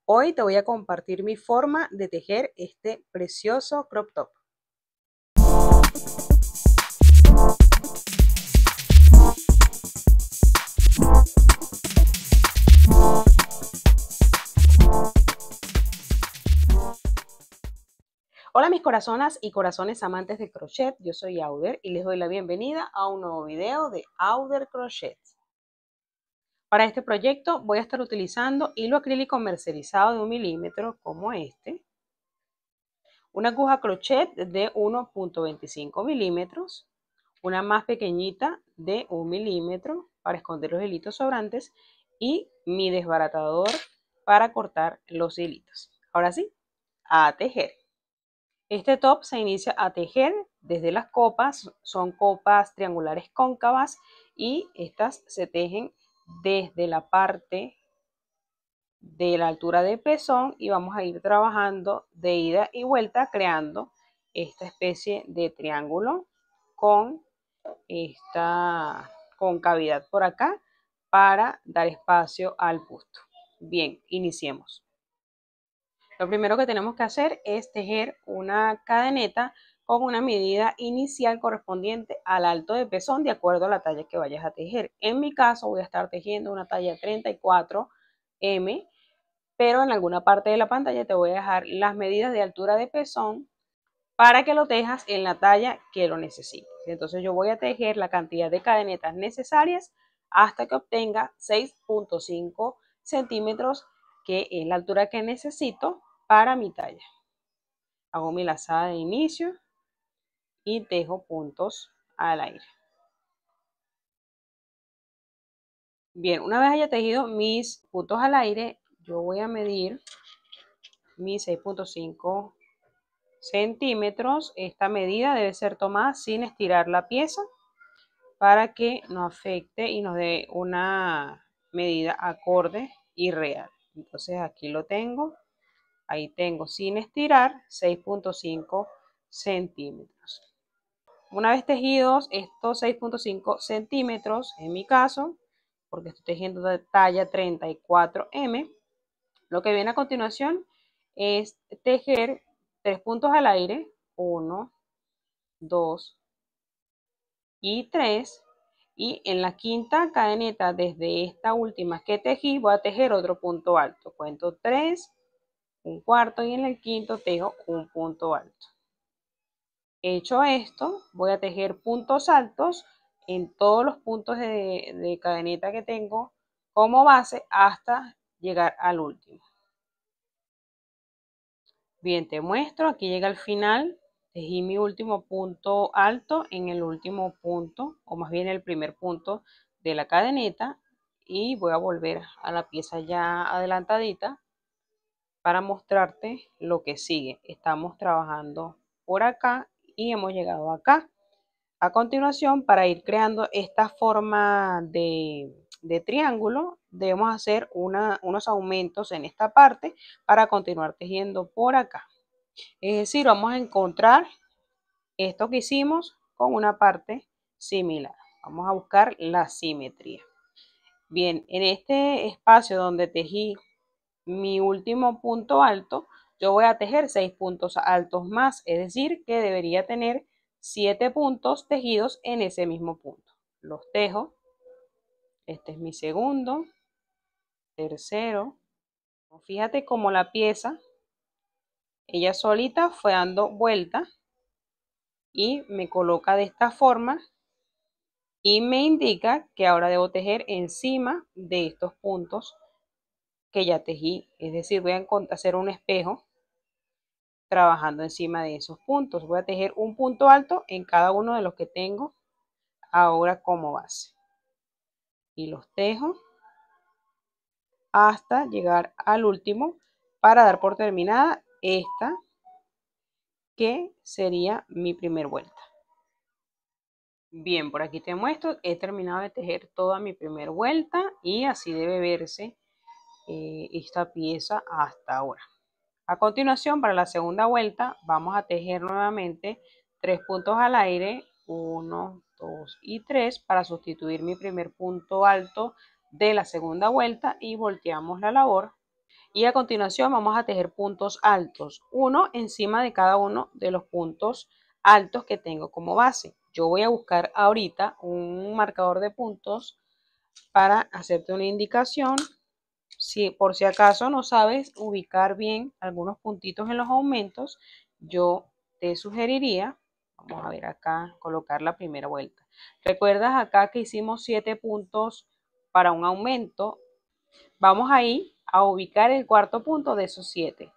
Hoy te voy a compartir mi forma de tejer este precioso crop top. Hola mis corazonas y corazones amantes del crochet, yo soy Auder y les doy la bienvenida a un nuevo video de Auder Crochet. Para este proyecto voy a estar utilizando hilo acrílico mercerizado de 1 milímetro como este, una aguja crochet de 1.25 milímetros, una más pequeñita de 1 milímetro para esconder los hilitos sobrantes y mi desbaratador para cortar los hilitos. Ahora sí, a tejer. Este top se inicia a tejer desde las copas, son copas triangulares cóncavas y estas se tejen desde la parte de la altura de pezón y vamos a ir trabajando de ida y vuelta creando esta especie de triángulo con esta concavidad por acá para dar espacio al busto. Bien, iniciemos. Lo primero que tenemos que hacer es tejer una cadeneta con una medida inicial correspondiente al alto de pezón de acuerdo a la talla que vayas a tejer. En mi caso voy a estar tejiendo una talla 34M, pero en alguna parte de la pantalla te voy a dejar las medidas de altura de pezón para que lo tejas en la talla que lo necesites. Entonces yo voy a tejer la cantidad de cadenetas necesarias hasta que obtenga 6.5 centímetros, que es la altura que necesito para mi talla. Hago mi lazada de inicio y tejo puntos al aire. Bien, una vez haya tejido mis puntos al aire, yo voy a medir mis 6.5 centímetros. Esta medida debe ser tomada sin estirar la pieza para que no afecte y nos dé una medida acorde y real. Entonces aquí lo tengo, ahí tengo sin estirar 6.5 centímetros. Una vez tejidos estos 6.5 centímetros, en mi caso, porque estoy tejiendo de talla 34M, lo que viene a continuación es tejer 3 puntos al aire, 1, 2 y 3, y en la quinta cadeneta desde esta última que tejí voy a tejer otro punto alto. Cuento 3, un cuarto, y en el quinto tejo un punto alto. Hecho esto, voy a tejer puntos altos en todos los puntos de cadeneta que tengo como base hasta llegar al último. Bien, te muestro, aquí llega al final, tejí mi último punto alto en el último punto, o más bien el primer punto de la cadeneta, y voy a volver a la pieza ya adelantadita para mostrarte lo que sigue. Estamos trabajando por acá y hemos llegado acá. A continuación, para ir creando esta forma de triángulo, debemos hacer unos aumentos en esta parte para continuar tejiendo por acá. Es decir, vamos a encontrar esto que hicimos con una parte similar. Vamos a buscar la simetría. Bien, en este espacio donde tejí mi último punto alto, yo voy a tejer 6 puntos altos más, es decir, que debería tener 7 puntos tejidos en ese mismo punto. Los tejo. Este es mi segundo, tercero. Fíjate cómo la pieza, ella solita fue dando vuelta y me coloca de esta forma y me indica que ahora debo tejer encima de estos puntos que ya tejí. Es decir, voy a hacer un espejo trabajando encima de esos puntos. Voy a tejer un punto alto en cada uno de los que tengo ahora como base. Y los tejo hasta llegar al último para dar por terminada esta que sería mi primer vuelta. Bien, por aquí te muestro, he terminado de tejer toda mi primera vuelta y así debe verse esta pieza hasta ahora. A continuación, para la segunda vuelta, vamos a tejer nuevamente 3 puntos al aire, 1, 2 y 3, para sustituir mi primer punto alto de la segunda vuelta, y volteamos la labor Y a continuación vamos a tejer puntos altos, uno encima de cada uno de los puntos altos que tengo como base. Yo voy a buscar ahorita un marcador de puntos para hacerte una indicación. Si por si acaso no sabes ubicar bien algunos puntitos en los aumentos, yo te sugeriría, vamos a ver acá, colocar la primera vuelta. ¿Recuerdas acá que hicimos 7 puntos para un aumento? Vamos ahí a ubicar el cuarto punto de esos 7.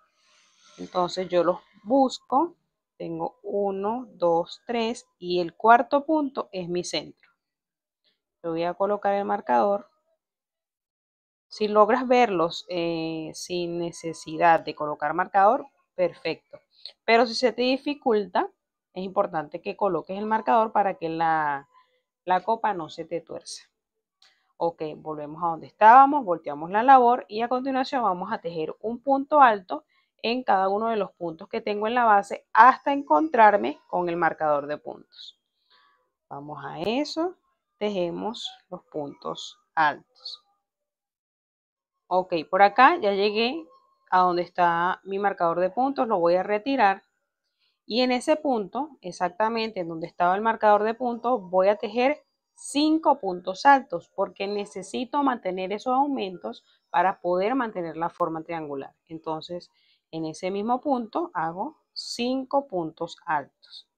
Entonces yo los busco, tengo 1, 2, 3 y el cuarto punto es mi centro. Yo voy a colocar el marcador. Si logras verlos sin necesidad de colocar marcador, perfecto. Pero si se te dificulta, es importante que coloques el marcador para que la copa no se te tuerza. Ok, volvemos a donde estábamos, volteamos la labor y a continuación vamos a tejer un punto alto en cada uno de los puntos que tengo en la base hasta encontrarme con el marcador de puntos. Vamos a eso, tejemos los puntos altos. Ok, por acá ya llegué a donde está mi marcador de puntos, lo voy a retirar y en ese punto, exactamente en donde estaba el marcador de puntos, voy a tejer 5 puntos altos porque necesito mantener esos aumentos para poder mantener la forma triangular. Entonces, en ese mismo punto hago 5 puntos altos.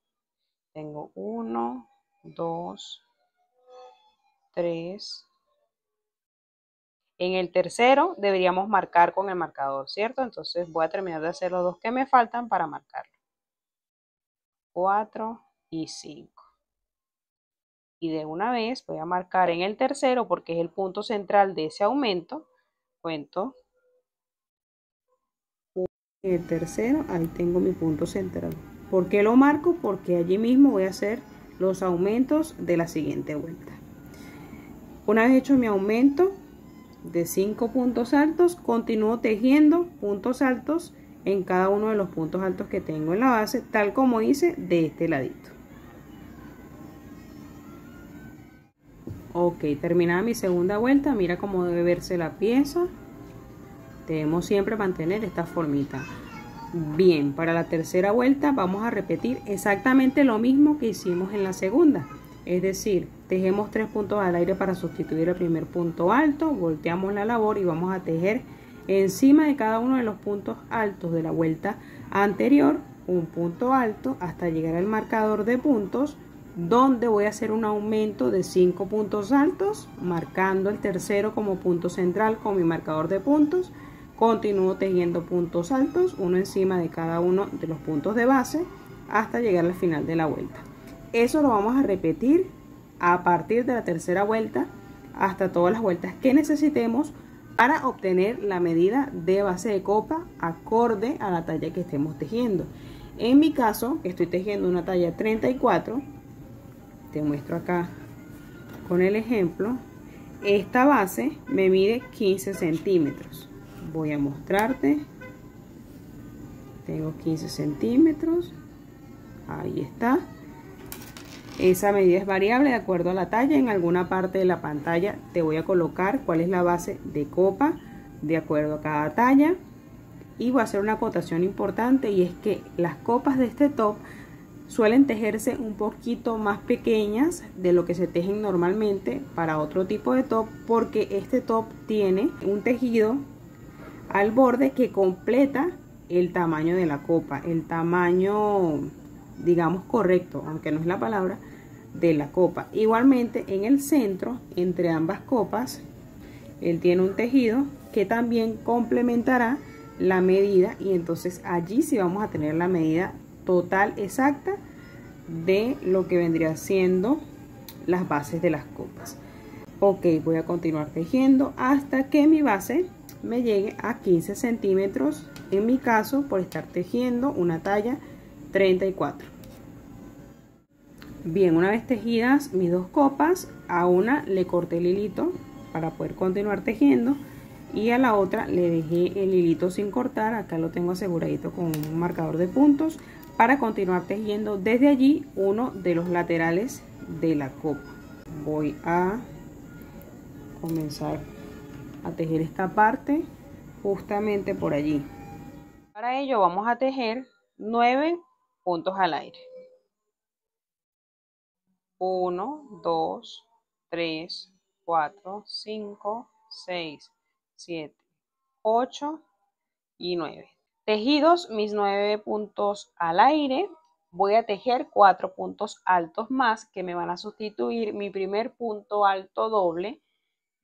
Tengo 1, 2, 3. En el tercero deberíamos marcar con el marcador, ¿cierto? Entonces voy a terminar de hacer los 2 que me faltan para marcarlo. 4 y 5. Y de una vez voy a marcar en el tercero porque es el punto central de ese aumento. Cuento. En el tercero, ahí tengo mi punto central. ¿Por qué lo marco? Porque allí mismo voy a hacer los aumentos de la siguiente vuelta. Una vez hecho mi aumento de 5 puntos altos, continúo tejiendo puntos altos en cada uno de los puntos altos que tengo en la base, tal como hice de este ladito. Ok, terminada mi segunda vuelta, mira cómo debe verse la pieza. Debemos siempre mantener esta formita. Bien, para la tercera vuelta vamos a repetir exactamente lo mismo que hicimos en la segunda. Es decir, tejemos 3 puntos al aire para sustituir el primer punto alto, volteamos la labor y vamos a tejer encima de cada uno de los puntos altos de la vuelta anterior un punto alto hasta llegar al marcador de puntos, donde voy a hacer un aumento de 5 puntos altos, marcando el tercero como punto central con mi marcador de puntos. Continúo tejiendo puntos altos, uno encima de cada uno de los puntos de base, hasta llegar al final de la vuelta. Eso lo vamos a repetir a partir de la tercera vuelta hasta todas las vueltas que necesitemos para obtener la medida de base de copa acorde a la talla que estemos tejiendo. En mi caso, que estoy tejiendo una talla 34, te muestro acá con el ejemplo, esta base me mide 15 centímetros. Voy a mostrarte, tengo 15 centímetros, ahí está. Esa medida es variable de acuerdo a la talla. En alguna parte de la pantalla te voy a colocar cuál es la base de copa de acuerdo a cada talla. Y voy a hacer una acotación importante, y es que las copas de este top suelen tejerse un poquito más pequeñas de lo que se tejen normalmente para otro tipo de top, porque este top tiene un tejido al borde que completa el tamaño de la copa, el tamaño, digamos, correcto, aunque no es la palabra, de la copa. Igualmente en el centro, entre ambas copas, él tiene un tejido que también complementará la medida, y entonces allí sí vamos a tener la medida total exacta de lo que vendría siendo las bases de las copas. Ok, voy a continuar tejiendo hasta que mi base me llegue a 15 centímetros, en mi caso por estar tejiendo una talla 34. Bien, una vez tejidas mis dos copas, a una le corté el hilito para poder continuar tejiendo y a la otra le dejé el hilito sin cortar. Acá lo tengo aseguradito con un marcador de puntos para continuar tejiendo desde allí uno de los laterales de la copa. Voy a comenzar a tejer esta parte justamente por allí. Para ello vamos a tejer 9 puntos al aire. 1, 2, 3, 4, 5, 6, 7, 8 y 9. Tejidos mis 9 puntos al aire, voy a tejer 4 puntos altos más que me van a sustituir mi primer punto alto doble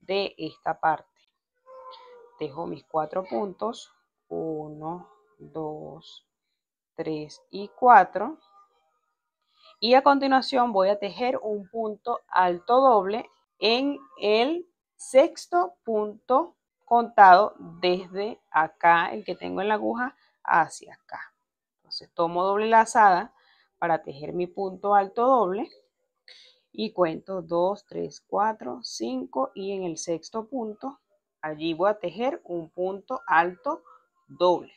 de esta parte. Tejo mis 4 puntos, 1, 2, 3 y 4. Y a continuación voy a tejer un punto alto doble en el sexto punto contado desde acá, el que tengo en la aguja, hacia acá. Entonces tomo doble lazada para tejer mi punto alto doble y cuento 2, 3, 4, 5 y en el sexto punto allí voy a tejer un punto alto doble.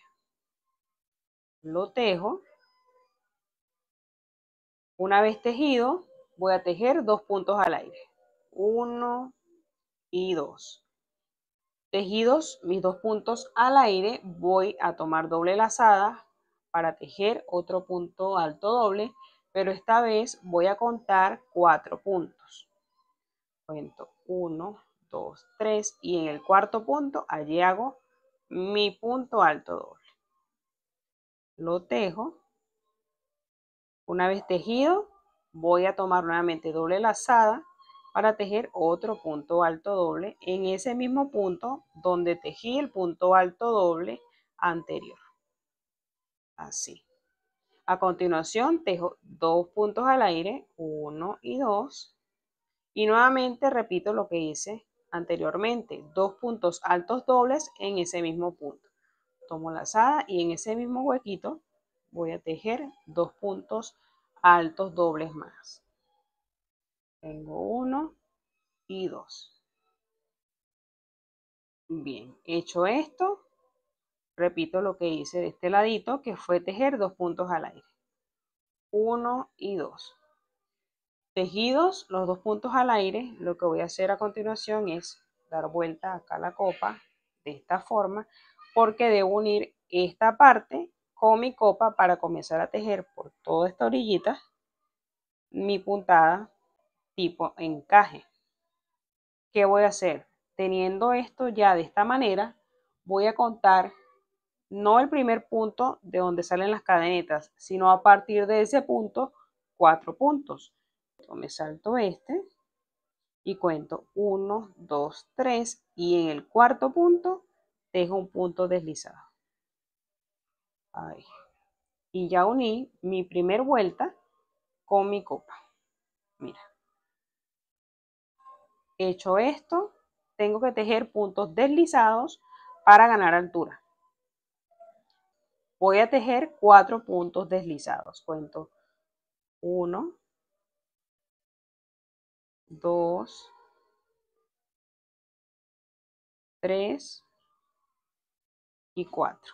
Lo tejo. Una vez tejido, voy a tejer 2 puntos al aire. 1 y 2. Tejidos mis 2 puntos al aire, voy a tomar doble lazada para tejer otro punto alto doble, pero esta vez voy a contar 4 puntos. Cuento 1, 2, 3 y en el cuarto punto allí hago mi punto alto doble. Lo tejo. Una vez tejido, voy a tomar nuevamente doble lazada para tejer otro punto alto doble en ese mismo punto donde tejí el punto alto doble anterior. Así. A continuación tejo 2 puntos al aire, 1 y 2. Y nuevamente repito lo que hice anteriormente, 2 puntos altos dobles en ese mismo punto. Tomo lazada y en ese mismo huequito voy a tejer 2 puntos altos dobles más. Tengo 1 y 2. Bien, hecho esto, repito lo que hice de este ladito, que fue tejer 2 puntos al aire. 1 y 2. Tejidos los 2 puntos al aire, lo que voy a hacer a continuación es dar vuelta acá a la copa de esta forma, porque debo unir esta parte con mi copa para comenzar a tejer por toda esta orillita mi puntada tipo encaje. ¿Qué voy a hacer? Teniendo esto ya de esta manera, voy a contar no el primer punto de donde salen las cadenetas, sino a partir de ese punto 4 puntos. Me salto este y cuento 1, 2, 3 y en el cuarto punto tejo un punto deslizado. Ahí. Y ya uní mi primer vuelta con mi copa. Mira. Hecho esto, tengo que tejer puntos deslizados para ganar altura. Voy a tejer 4 puntos deslizados. Cuento 1, 2, 3 y 4.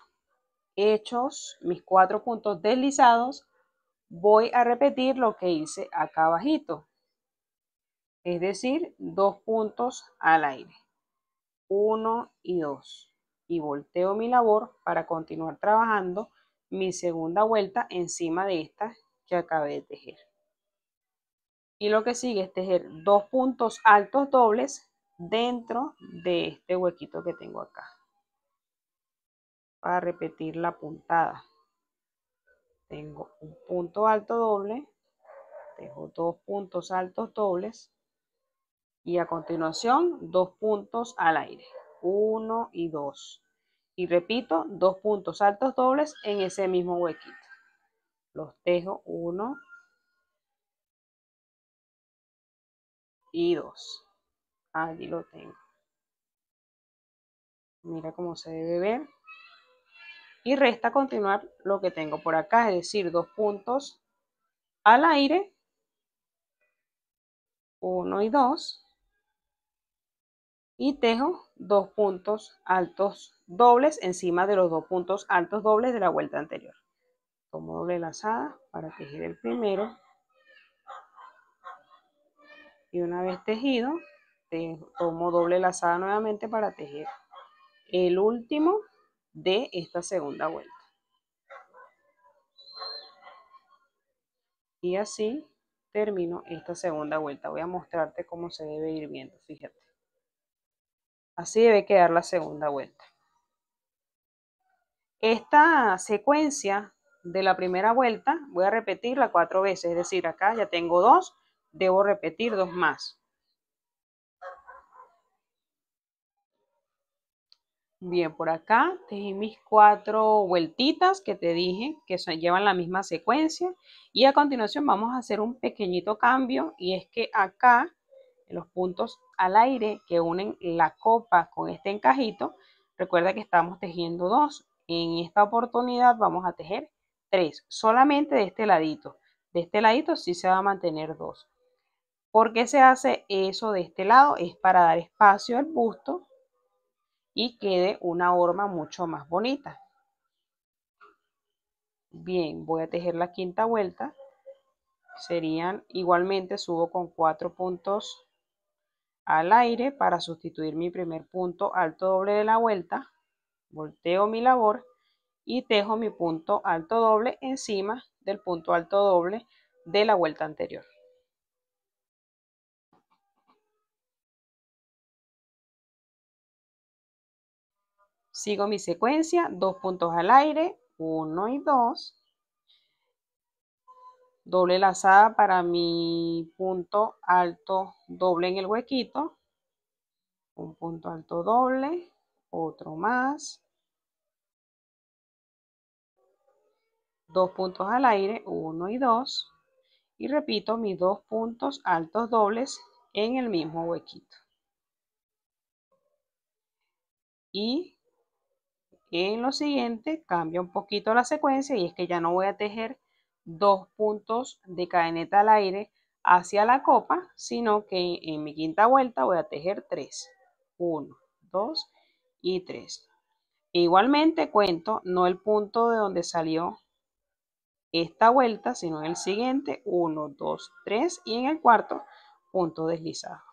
Hechos mis 4 puntos deslizados, voy a repetir lo que hice acá abajito. Es decir, 2 puntos al aire. 1 y 2. Y volteo mi labor para continuar trabajando mi segunda vuelta encima de esta que acabé de tejer. Y lo que sigue es tejer 2 puntos altos dobles dentro de este huequito que tengo acá. Para repetir la puntada. Tengo un punto alto doble, tejo 2 puntos altos dobles y a continuación 2 puntos al aire, 1 y 2. Y repito, 2 puntos altos dobles en ese mismo huequito. Los tejo 1 y 2. Allí lo tengo. Mira cómo se debe ver. Y resta continuar lo que tengo por acá, es decir, 2 puntos al aire, 1 y 2. Y tejo 2 puntos altos dobles encima de los 2 puntos altos dobles de la vuelta anterior. Tomo doble lazada para tejer el primero. Y una vez tejido, tomo doble lazada nuevamente para tejer el último de esta segunda vuelta. Y así termino esta segunda vuelta. Voy a mostrarte cómo se debe ir viendo, fíjate. Así debe quedar la segunda vuelta. Esta secuencia de la primera vuelta voy a repetirla 4 veces, es decir, acá ya tengo 2, debo repetir 2 más. Bien, por acá tejí mis 4 vueltitas que te dije que llevan la misma secuencia y a continuación vamos a hacer un pequeñito cambio y es que acá en los puntos al aire que unen la copa con este encajito, recuerda que estamos tejiendo 2. En esta oportunidad vamos a tejer 3, solamente de este ladito. De este ladito sí se va a mantener 2. ¿Por qué se hace eso de este lado? Es para dar espacio al busto y quede una horma mucho más bonita. Bien, voy a tejer la quinta vuelta. Serían igualmente, subo con 4 puntos al aire para sustituir mi primer punto alto doble de la vuelta. Volteo mi labor y tejo mi punto alto doble encima del punto alto doble de la vuelta anterior. Sigo mi secuencia, 2 puntos al aire, 1 y 2. Doble lazada para mi punto alto doble en el huequito. Un punto alto doble, otro más. 2 puntos al aire, 1 y 2. Y repito mis 2 puntos altos dobles en el mismo huequito. Y en lo siguiente cambia un poquito la secuencia y es que ya no voy a tejer 2 puntos de cadeneta al aire hacia la copa, sino que en mi quinta vuelta voy a tejer 3. 1, 2 y 3. Igualmente cuento no el punto de donde salió esta vuelta, sino en el siguiente, 1, 2, 3 y en el cuarto punto deslizado.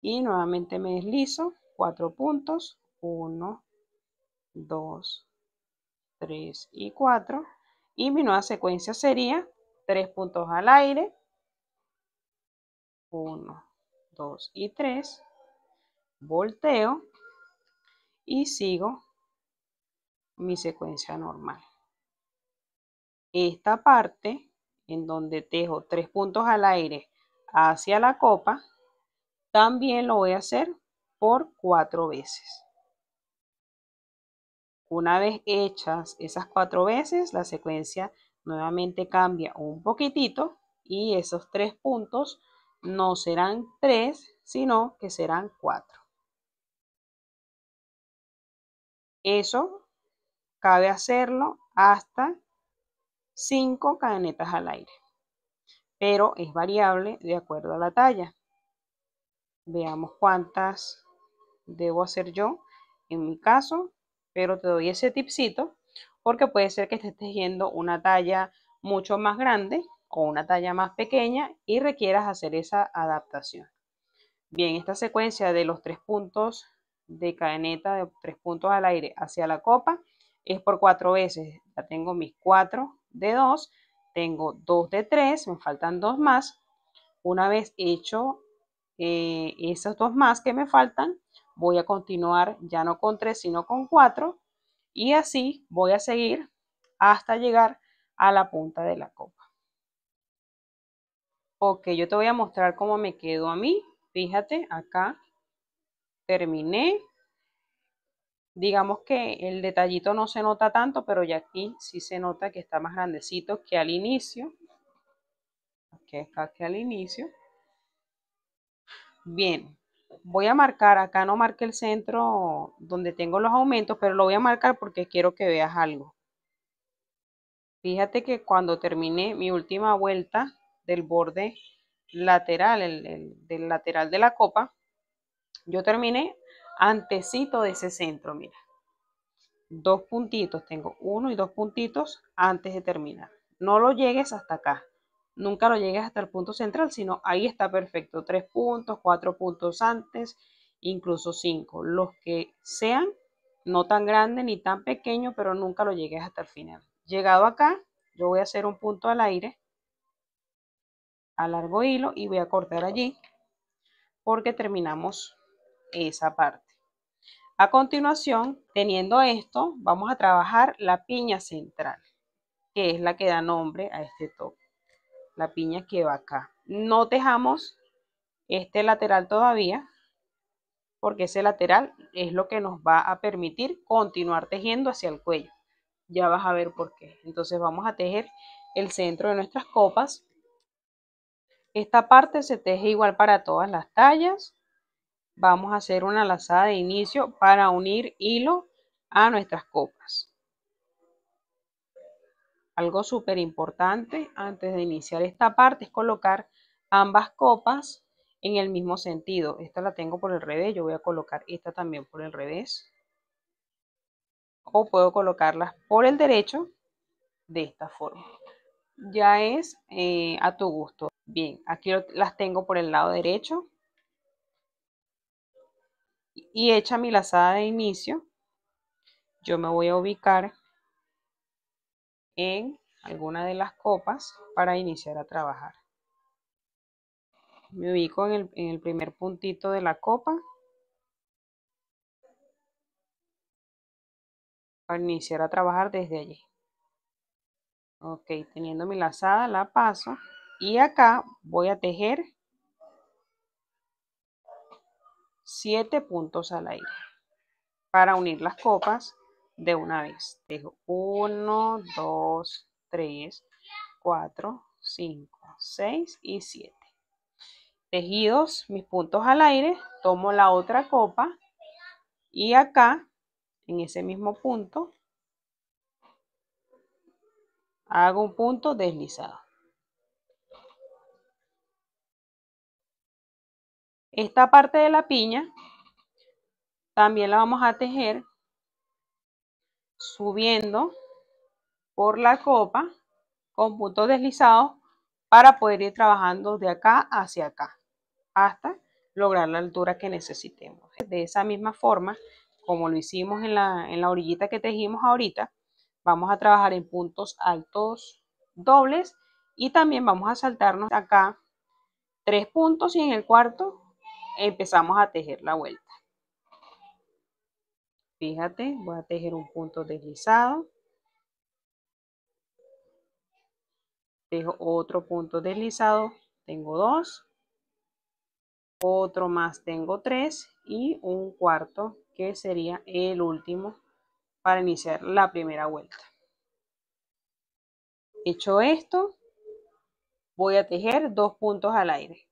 Y nuevamente me deslizo 4 puntos, 1, 2, 3 y 4. Y mi nueva secuencia sería 3 puntos al aire, 1, 2 y 3. Volteo y sigo mi secuencia normal. Esta parte en donde tejo 3 puntos al aire hacia la copa, también lo voy a hacer por 4 veces. Una vez hechas esas 4 veces, la secuencia nuevamente cambia un poquitito y esos 3 puntos no serán 3, sino que serán 4. Eso cabe hacerlo hasta 5 cadenetas al aire, pero es variable de acuerdo a la talla. Veamos cuántas debo hacer yo en mi caso, pero te doy ese tipcito porque puede ser que estés tejiendo una talla mucho más grande o una talla más pequeña y requieras hacer esa adaptación. Bien, esta secuencia de los 3 puntos de cadeneta de 3 puntos al aire hacia la copa es por 4 veces. Ya tengo mis 4 de 2, tengo 2 de 3, me faltan 2 más. Una vez hecho esos 2 más que me faltan, voy a continuar ya no con 3 sino con 4 y así voy a seguir hasta llegar a la punta de la copa. Ok, yo te voy a mostrar cómo me quedó a mí. Fíjate, acá terminé. Digamos que el detallito no se nota tanto, pero ya aquí sí se nota que está más grandecito que al inicio. Aquí está que al inicio. Bien, voy a marcar, acá no marqué el centro donde tengo los aumentos, pero lo voy a marcar porque quiero que veas algo. Fíjate que cuando terminé mi última vuelta del borde lateral, del lateral de la copa, yo terminé antecito de ese centro, mira. 2 puntitos, tengo 1 y 2 puntitos antes de terminar. No lo llegues hasta acá. Nunca lo llegues hasta el punto central, sino ahí está perfecto. 3 puntos, 4 puntos antes incluso 5, los que sean, no tan grande ni tan pequeño, pero nunca lo llegues hasta el final. Llegado acá, yo voy a hacer un punto al aire, alargo hilo y voy a cortar allí porque terminamos esa parte. A continuación, teniendo esto, vamos a trabajar la piña central, que es la que da nombre a este top. La piña que va acá. No tejamos este lateral todavía, porque ese lateral es lo que nos va a permitir continuar tejiendo hacia el cuello. Ya vas a ver por qué. Entonces vamos a tejer el centro de nuestras copas. Esta parte se teje igual para todas las tallas. Vamos a hacer una lazada de inicio para unir hilo a nuestras copas. Algo súper importante antes de iniciar esta parte es colocar ambas copas en el mismo sentido. Esta la tengo por el revés, yo voy a colocar esta también por el revés. O puedo colocarlas por el derecho de esta forma. Ya es a tu gusto. Bien, aquí las tengo por el lado derecho. Y hecha mi lazada de inicio, yo me voy a ubicar en alguna de las copas para iniciar a trabajar. Me ubico en el primer puntito de la copa para iniciar a trabajar desde allí. Ok, teniendo mi lazada la paso y acá voy a tejer 7 puntos al aire para unir las copas de una vez. Tejo 1, 2, 3, 4, 5, 6 y 7. Tejidos mis puntos al aire, tomo la otra copa y acá en ese mismo punto hago un punto deslizado. Esta parte de la piña también la vamos a tejer subiendo por la copa con puntos deslizados para poder ir trabajando de acá hacia acá hasta lograr la altura que necesitemos. De esa misma forma, como lo hicimos en la orillita que tejimos ahorita, vamos a trabajar en puntos altos dobles y también vamos a saltarnos acá 3 puntos y en el cuarto empezamos a tejer la vuelta. Fíjate, voy a tejer un punto deslizado, tejo otro punto deslizado, tengo 2, otro más tengo 3 y un cuarto que sería el último para iniciar la primera vuelta. Hecho esto, voy a tejer 2 puntos al aire,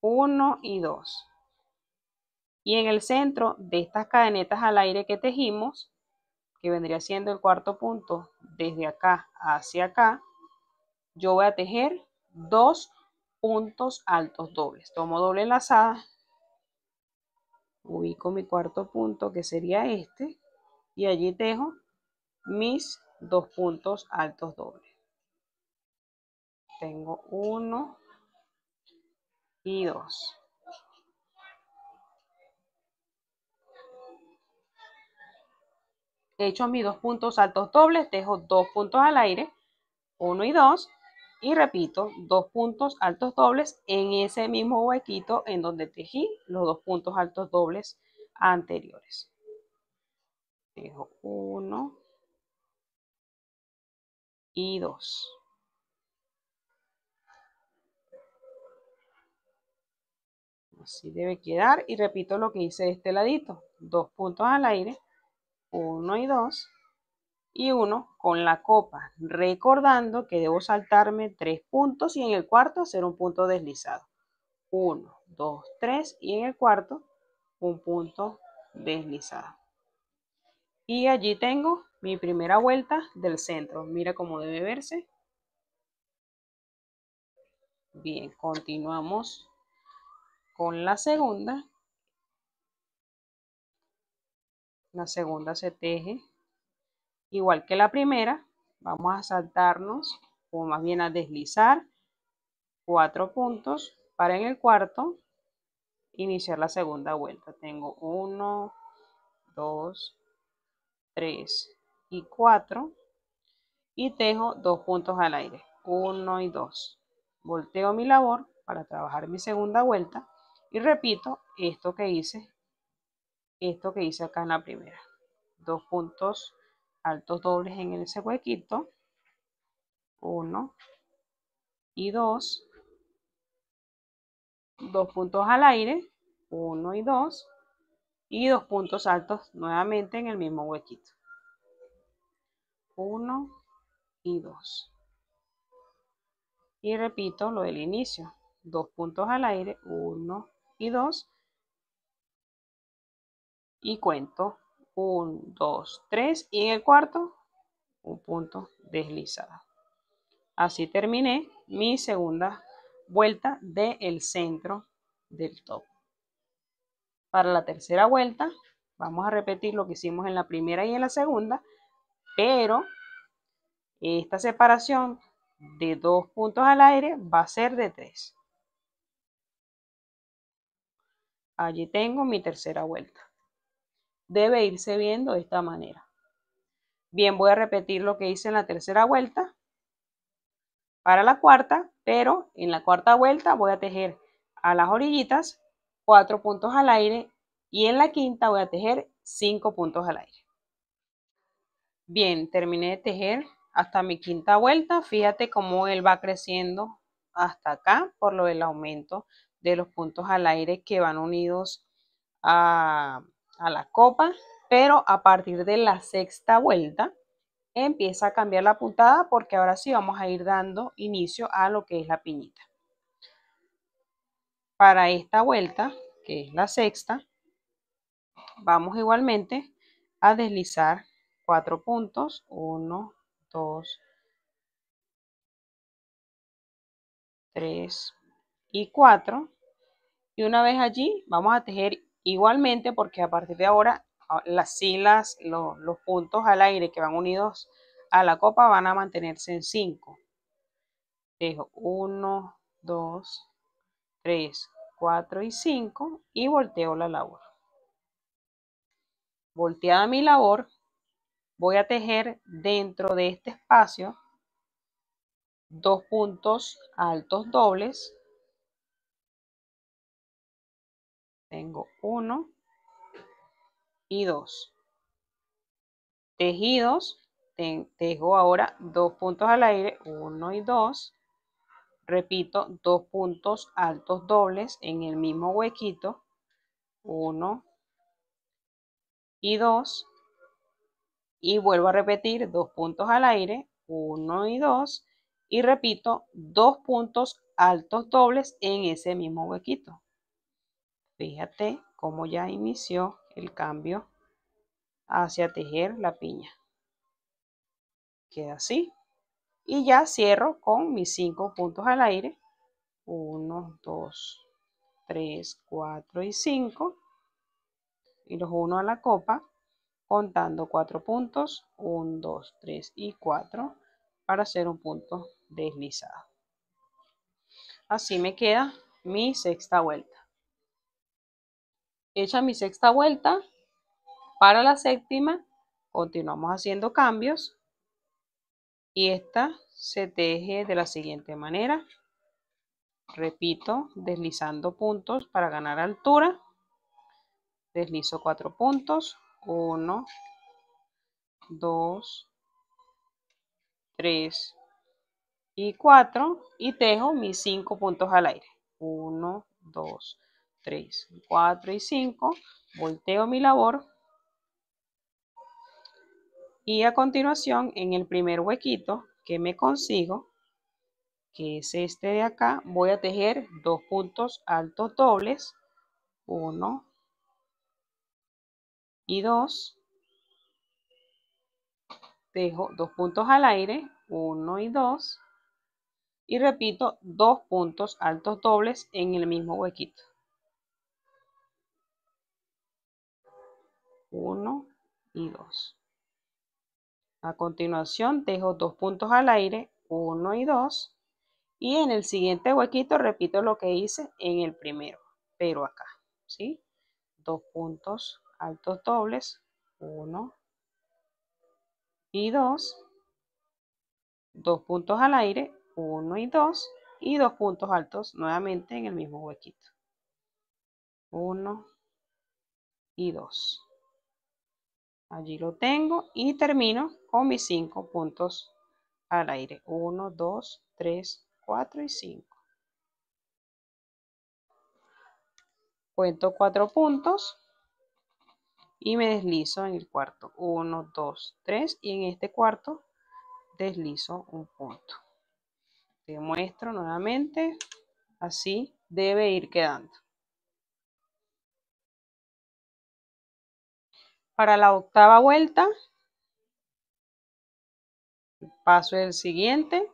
1 y 2. Y en el centro de estas cadenetas al aire que tejimos, que vendría siendo el cuarto punto desde acá hacia acá, yo voy a tejer 2 puntos altos dobles. Tomo doble lazada, ubico mi cuarto punto que sería este y allí tejo mis 2 puntos altos dobles. Tengo 1 y 2. He hecho mis 2 puntos altos dobles, tejo 2 puntos al aire, 1 y 2, y repito 2 puntos altos dobles en ese mismo huequito en donde tejí los 2 puntos altos dobles anteriores. Tejo 1 y 2. Así debe quedar y repito lo que hice de este ladito, 2 puntos al aire, 1 y 2 y 1 con la copa, recordando que debo saltarme 3 puntos y en el cuarto hacer un punto deslizado. 1, 2, 3 y en el cuarto un punto deslizado. Y allí tengo mi primera vuelta del centro. Mira cómo debe verse. Bien, continuamos con la segunda. La segunda se teje igual que la primera. Vamos a saltarnos, o más bien a deslizar 4 puntos para en el cuarto iniciar la segunda vuelta. Tengo 1, 2, 3 y 4 y tejo 2 puntos al aire, 1 y 2. Volteo mi labor para trabajar mi segunda vuelta y repito esto que hice acá en la primera. 2 puntos altos dobles en ese huequito, 1 y 2, 2 puntos al aire, 1 y 2, y 2 puntos altos nuevamente en el mismo huequito, 1 y 2. Y repito lo del inicio, 2 puntos al aire, 1 y 2, y cuento 1, 2, 3 y en el cuarto un punto deslizado. Así terminé mi segunda vuelta del centro del top. Para la tercera vuelta vamos a repetir lo que hicimos en la primera y en la segunda, pero esta separación de 2 puntos al aire va a ser de 3. Allí tengo mi tercera vuelta. Debe irse viendo de esta manera. Bien, voy a repetir lo que hice en la tercera vuelta para la cuarta, pero en la cuarta vuelta voy a tejer a las orillitas 4 puntos al aire y en la quinta voy a tejer 5 puntos al aire. Bien, terminé de tejer hasta mi quinta vuelta. Fíjate cómo él va creciendo hasta acá por lo del aumento de los puntos al aire que van unidos a la copa, pero a partir de la sexta vuelta empieza a cambiar la puntada porque ahora sí vamos a ir dando inicio a lo que es la piñita. Para esta vuelta, que es la sexta, vamos igualmente a deslizar 4 puntos, 1, 2, 3 y 4, y una vez allí vamos a tejer igualmente porque a partir de ahora los puntos al aire que van unidos a la copa van a mantenerse en 5. Tejo 1, 2, 3, 4 y 5 y volteo la labor. Volteada mi labor, voy a tejer dentro de este espacio 2 puntos altos dobles. Tengo 1 y 2. Tejidos, tejo ahora 2 puntos al aire, 1 y 2. Repito, 2 puntos altos dobles en el mismo huequito, 1 y 2. Y vuelvo a repetir 2 puntos al aire, 1 y 2. Y repito, 2 puntos altos dobles en ese mismo huequito. Fíjate cómo ya inició el cambio hacia tejer la piña. Queda así. Y ya cierro con mis 5 puntos al aire. 1, 2, 3, 4 y 5. Y los uno a la copa, contando 4 puntos. 1, 2, 3 y 4 para hacer un punto deslizado. Así me queda mi sexta vuelta. Hecha mi sexta vuelta, para la séptima continuamos haciendo cambios. Y esta se teje de la siguiente manera. Repito, deslizando puntos para ganar altura. Deslizo 4 puntos. 1, 2, 3 y 4. Y tejo mis 5 puntos al aire. 1, 2, 3, 4 y 5. Volteo mi labor. Y a continuación, en el primer huequito que me consigo, que es este de acá, voy a tejer 2 puntos altos dobles, 1 y 2, tejo 2 puntos al aire, 1 y 2, y repito 2 puntos altos dobles en el mismo huequito, 1 y 2. A continuación tejo 2 puntos al aire, 1 y 2, y en el siguiente huequito repito lo que hice en el primero, pero acá. ¿sí? 2 puntos altos dobles, 1 y 2, 2 puntos al aire, 1 y 2 puntos altos nuevamente en el mismo huequito, 1 y 2. Allí lo tengo y termino con mis 5 puntos al aire, 1, 2, 3, 4 y 5. Cuento 4 puntos y me deslizo en el cuarto, 1, 2, 3 y en este cuarto deslizo un punto. Te muestro nuevamente, así debe ir quedando. Para la octava vuelta, paso el siguiente,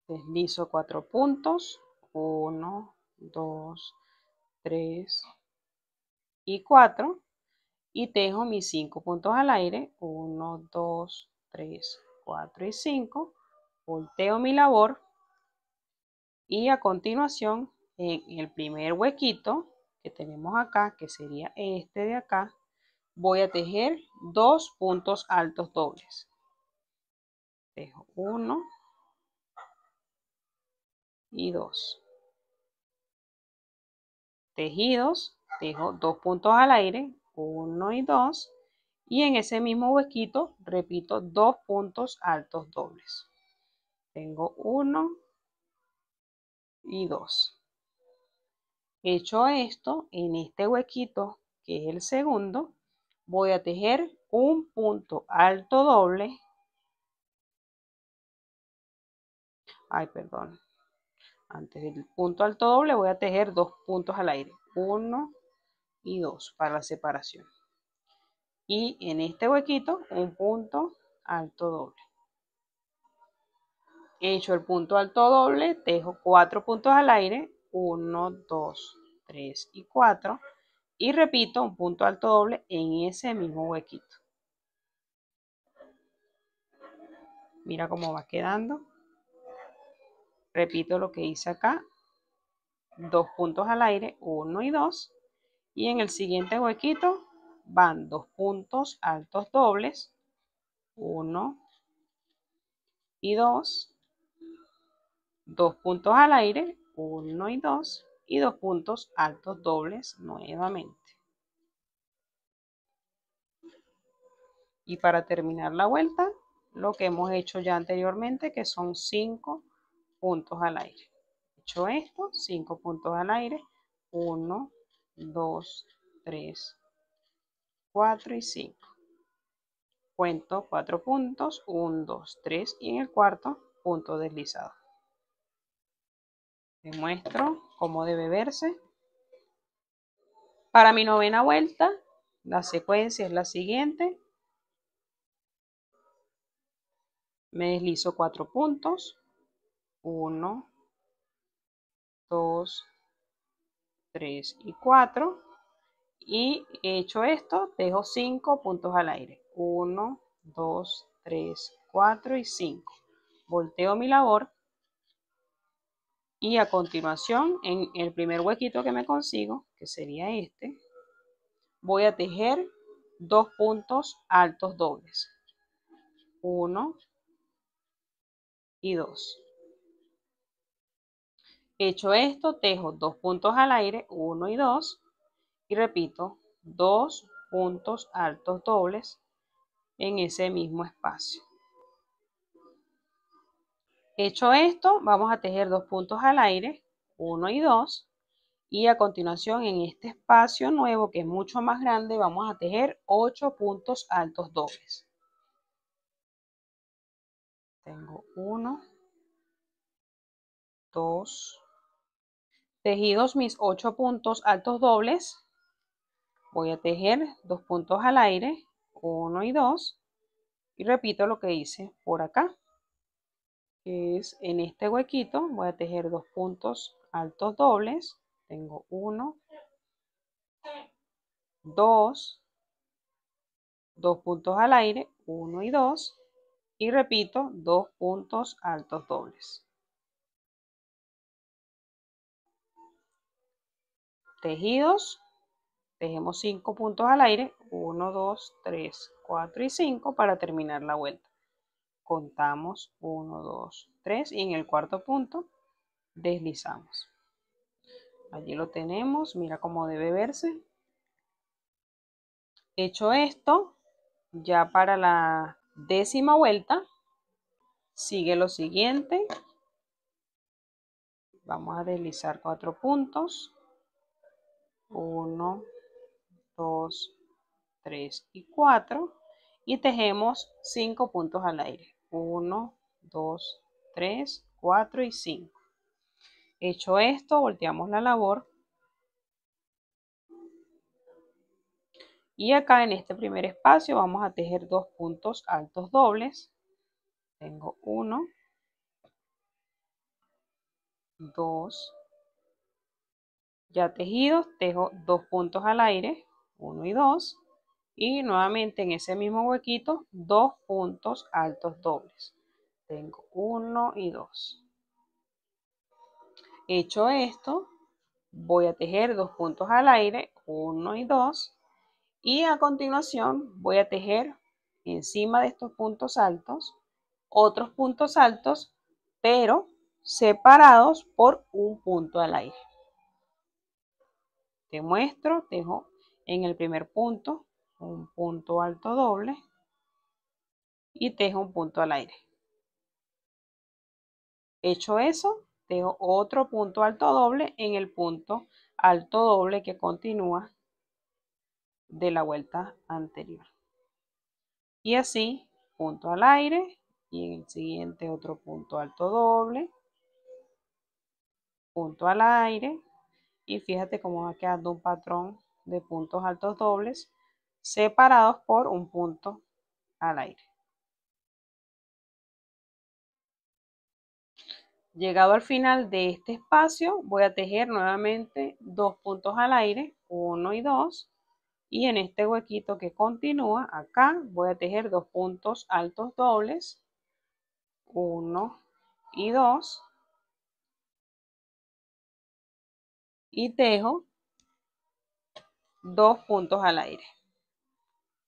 deslizo 4 puntos, 1, 2, 3 y 4 y tejo mis 5 puntos al aire, 1, 2, 3, 4 y 5, volteo mi labor y a continuación en el primer huequito que tenemos acá, que sería este de acá, voy a tejer 2 puntos altos dobles. Tejo 1 y 2. Tejidos, tejo 2 puntos al aire, 1 y 2. Y en ese mismo huequito repito 2 puntos altos dobles. Tengo 1 y 2. Hecho esto, en este huequito, que es el segundo, voy a tejer un punto alto doble. Perdón. Antes del punto alto doble voy a tejer 2 puntos al aire. 1 y 2 para la separación. Y en este huequito un punto alto doble. Hecho el punto alto doble, tejo 4 puntos al aire. 1, 2, 3 y 4. Y repito un punto alto doble en ese mismo huequito. Mira cómo va quedando. Repito lo que hice acá. 2 puntos al aire, 1 y 2. Y en el siguiente huequito van 2 puntos altos dobles, 1 y 2. 2 puntos al aire, 1 y 2. Y 2 puntos altos dobles nuevamente. Y para terminar la vuelta, lo que hemos hecho ya anteriormente, que son 5 puntos al aire. Hecho esto, 5 puntos al aire, 1, 2, 3, 4 y 5. Cuento 4 puntos, 1, 2, 3 y en el cuarto punto deslizado. Te muestro cómo debe verse. Para mi novena vuelta, la secuencia es la siguiente. Me deslizo 4 puntos, 1, 2, 3 y 4. Y hecho esto, dejo 5 puntos al aire. 1, 2, 3, 4 y 5. Volteo mi labor y a continuación en el primer huequito que me consigo, que sería este, voy a tejer 2 puntos altos dobles. 1 y 2. Hecho esto, tejo 2 puntos al aire, 1 y 2. Y repito, 2 puntos altos dobles en ese mismo espacio. Hecho esto, vamos a tejer 2 puntos al aire, 1 y 2. Y a continuación en este espacio nuevo que es mucho más grande vamos a tejer 8 puntos altos dobles. Tengo 1, 2. Tejidos mis 8 puntos altos dobles, voy a tejer 2 puntos al aire, 1 y 2. Y repito lo que hice por acá, que es en este huequito voy a tejer 2 puntos altos dobles. Tengo 1, 2, 2 puntos al aire, 1 y 2. Y repito 2 puntos altos dobles. tejidos, tejemos 5 puntos al aire, 1, 2, 3, 4 y 5 para terminar la vuelta. Contamos 1, 2, 3 y en el cuarto punto deslizamos. Allí lo tenemos, mira cómo debe verse. Hecho esto, ya para la 10ª vuelta, sigue lo siguiente. Vamos a deslizar 4 puntos. 1, 2, 3 y 4. Y tejemos 5 puntos al aire. 1, 2, 3, 4 y 5. Hecho esto, volteamos la labor. Y acá en este primer espacio vamos a tejer 2 puntos altos dobles. Tengo 1, 2. Ya tejidos, tejo 2 puntos al aire, 1 y 2. Y nuevamente en ese mismo huequito, 2 puntos altos dobles. Tengo 1 y 2. Hecho esto, voy a tejer 2 puntos al aire, 1 y 2. Y a continuación voy a tejer encima de estos puntos altos, otros puntos altos, pero separados por un punto al aire. Te muestro, tejo en el primer punto un punto alto doble y tejo un punto al aire. Hecho eso, tejo otro punto alto doble en el punto alto doble que continúa de la vuelta anterior. Y así, punto al aire y en el siguiente otro punto alto doble, punto al aire y fíjate cómo va quedando un patrón de puntos altos dobles separados por un punto al aire. Llegado al final de este espacio, voy a tejer nuevamente 2 puntos al aire, 1 y 2. Y en este huequito que continúa, acá voy a tejer 2 puntos altos dobles, 1 y 2. Y tejo 2 puntos al aire,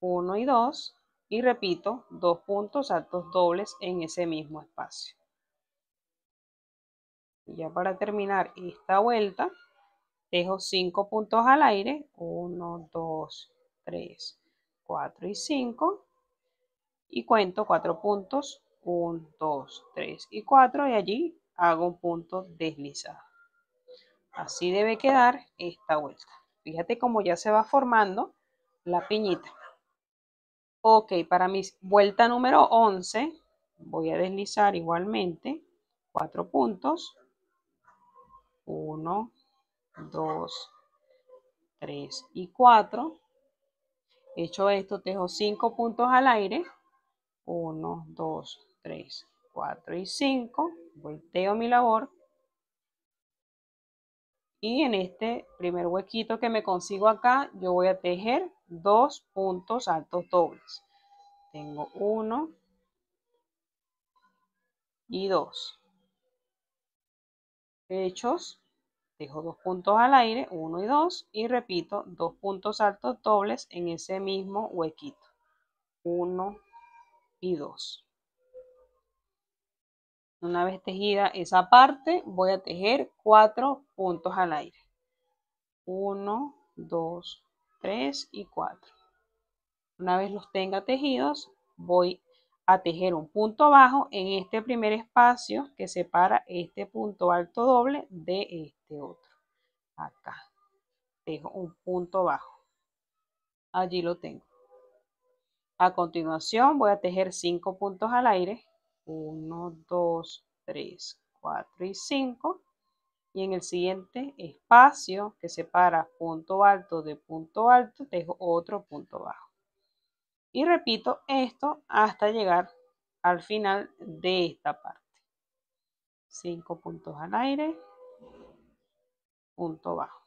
1 y 2. Y repito, 2 puntos altos dobles en ese mismo espacio. Y ya para terminar esta vuelta, tejo 5 puntos al aire, 1, 2, 3, 4 y 5. Y cuento 4 puntos, 1, 2, 3 y 4. Y allí hago un punto deslizado. Así debe quedar esta vuelta. Fíjate cómo ya se va formando la piñita. Ok, para mi vuelta número 11, voy a deslizar igualmente 4 puntos. 1, 2, 3 y 4. Hecho esto, tejo 5 puntos al aire. 1, 2, 3, 4 y 5. Volteo mi labor. Y en este primer huequito que me consigo acá, yo voy a tejer 2 puntos altos dobles. Tengo 1 y 2. Hechos, tejo 2 puntos al aire, 1 y 2. Y repito, 2 puntos altos dobles en ese mismo huequito. 1 y 2. Una vez tejida esa parte, voy a tejer 4 puntos al aire. 1, 2, 3 y 4. Una vez los tenga tejidos, voy a tejer un punto bajo en este primer espacio que separa este punto alto doble de este otro. Acá tejo un punto bajo. Allí lo tengo. A continuación voy a tejer 5 puntos al aire. 1, 2, 3, 4 y 5. Y en el siguiente espacio que separa punto alto de punto alto, tejo otro punto bajo. Y repito esto hasta llegar al final de esta parte. 5 puntos al aire, punto bajo.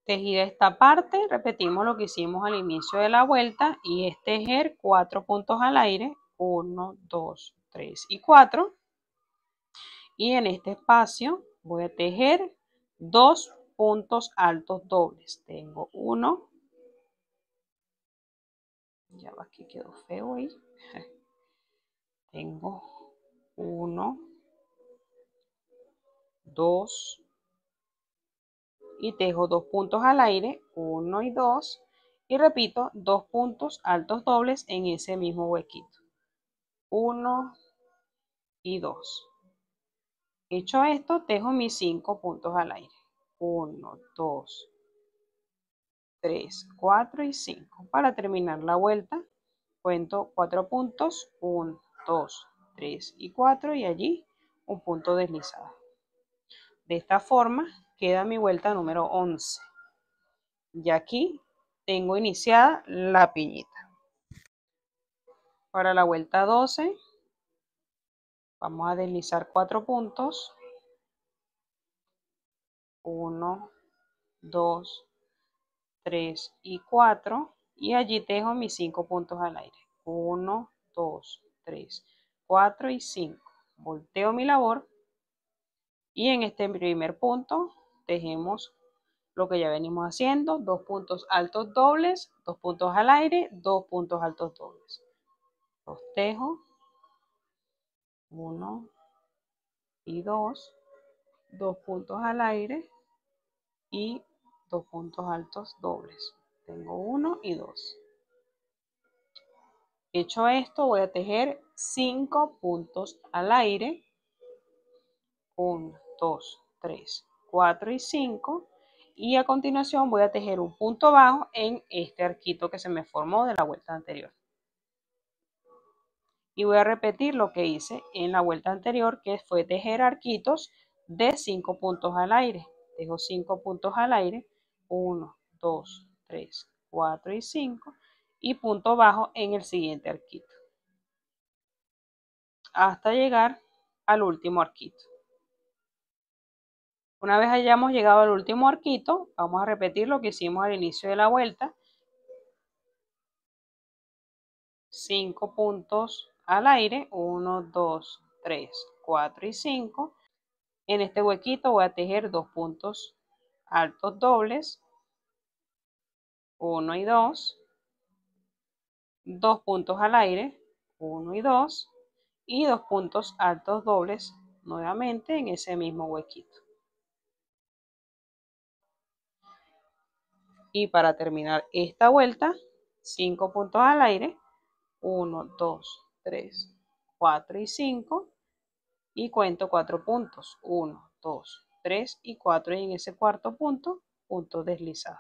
Tejida esta parte, repetimos lo que hicimos al inicio de la vuelta y es tejer 4 puntos al aire, 1, 2, 3 y 4. Y en este espacio voy a tejer 2 puntos altos dobles. Tengo uno, ya va, aquí quedó feo ahí. Tengo 1, 2 y tejo 2 puntos al aire, 1 y 2, y repito 2 puntos altos dobles en ese mismo huequito, 1 y 2. Hecho esto, tejo mis 5 puntos al aire, 1, 2, 3, 4 y 5. Para terminar la vuelta, cuento 4 puntos, 1, 2, 3 y 4, y allí un punto deslizado. De esta forma queda mi vuelta número 11. Y aquí tengo iniciada la piñita. Para la vuelta 12 vamos a deslizar 4 puntos. 1, 2, 3 y 4. Y allí tejo mis 5 puntos al aire. 1, 2, 3, 4 y 5. Volteo mi labor. Y en este primer punto tejemos lo que ya venimos haciendo, 2 puntos altos dobles, 2 puntos al aire, 2 puntos altos dobles. Los tejo, 1 y 2, 2 puntos al aire y 2 puntos altos dobles. Tengo 1 y 2. Hecho esto, voy a tejer 5 puntos al aire, 1, 2, 3, 4 y 5. Y a continuación voy a tejer un punto bajo en este arquito que se me formó de la vuelta anterior. Y voy a repetir lo que hice en la vuelta anterior, que fue tejer arquitos de 5 puntos al aire. Tejo 5 puntos al aire, 1, 2, 3, 4 y 5, y punto bajo en el siguiente arquito, hasta llegar al último arquito. Una vez hayamos llegado al último arquito, vamos a repetir lo que hicimos al inicio de la vuelta. 5 puntos al aire, 1, 2, 3, 4 y 5. En este huequito voy a tejer 2 puntos altos dobles, 1 y 2, 2 puntos al aire, 1 y 2, y 2 puntos altos dobles nuevamente en ese mismo huequito. Y para terminar esta vuelta, 5 puntos al aire, 1, 2, 3, 4 y 5, y cuento 4 puntos, 1, 2, 3 y 4, y en ese cuarto punto, punto deslizado.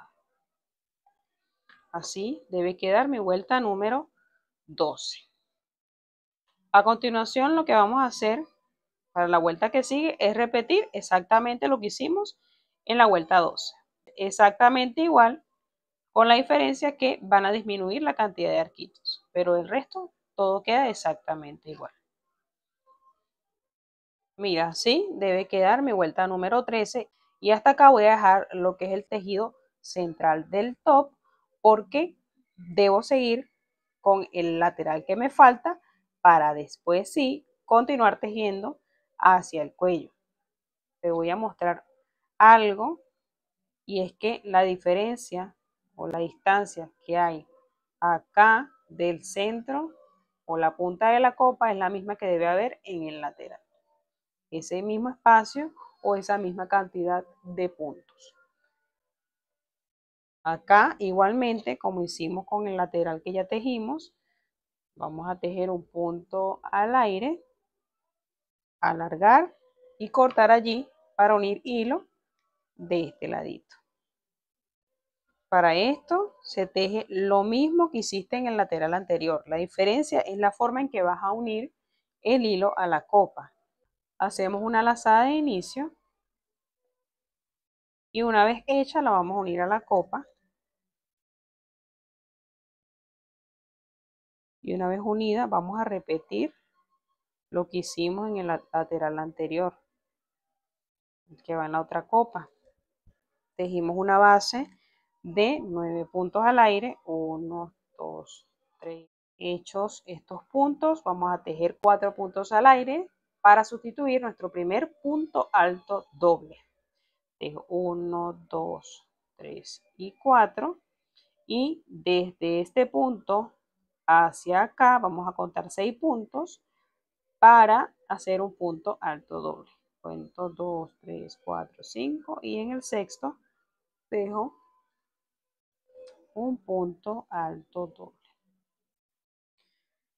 Así debe quedar mi vuelta número 12. A continuación, lo que vamos a hacer para la vuelta que sigue es repetir exactamente lo que hicimos en la vuelta 12. Exactamente igual, con la diferencia que van a disminuir la cantidad de arquitos, pero el resto todo queda exactamente igual. Mira, así debe quedar mi vuelta número 13, y hasta acá voy a dejar lo que es el tejido central del top, porque debo seguir con el lateral que me falta para después sí continuar tejiendo hacia el cuello. Te voy a mostrar algo, y es que la diferencia o la distancia que hay acá del centro o la punta de la copa es la misma que debe haber en el lateral. Ese mismo espacio o esa misma cantidad de puntos. Acá igualmente, como hicimos con el lateral que ya tejimos, vamos a tejer un punto al aire, alargar y cortar allí para unir hilo de este ladito. Para esto se teje lo mismo que hiciste en el lateral anterior. La diferencia es la forma en que vas a unir el hilo a la copa. Hacemos una lazada de inicio y una vez hecha la vamos a unir a la copa. Y una vez unida vamos a repetir lo que hicimos en el lateral anterior, que va en la otra copa. Tejimos una base de 9 puntos al aire, 1, 2, 3. Hechos estos puntos, vamos a tejer 4 puntos al aire para sustituir nuestro primer punto alto doble. Tejo 1, 2, 3 y 4. Y desde este punto hacia acá vamos a contar 6 puntos para hacer un punto alto doble. Cuento 2, 3, 4, 5 y en el sexto dejo un punto alto doble.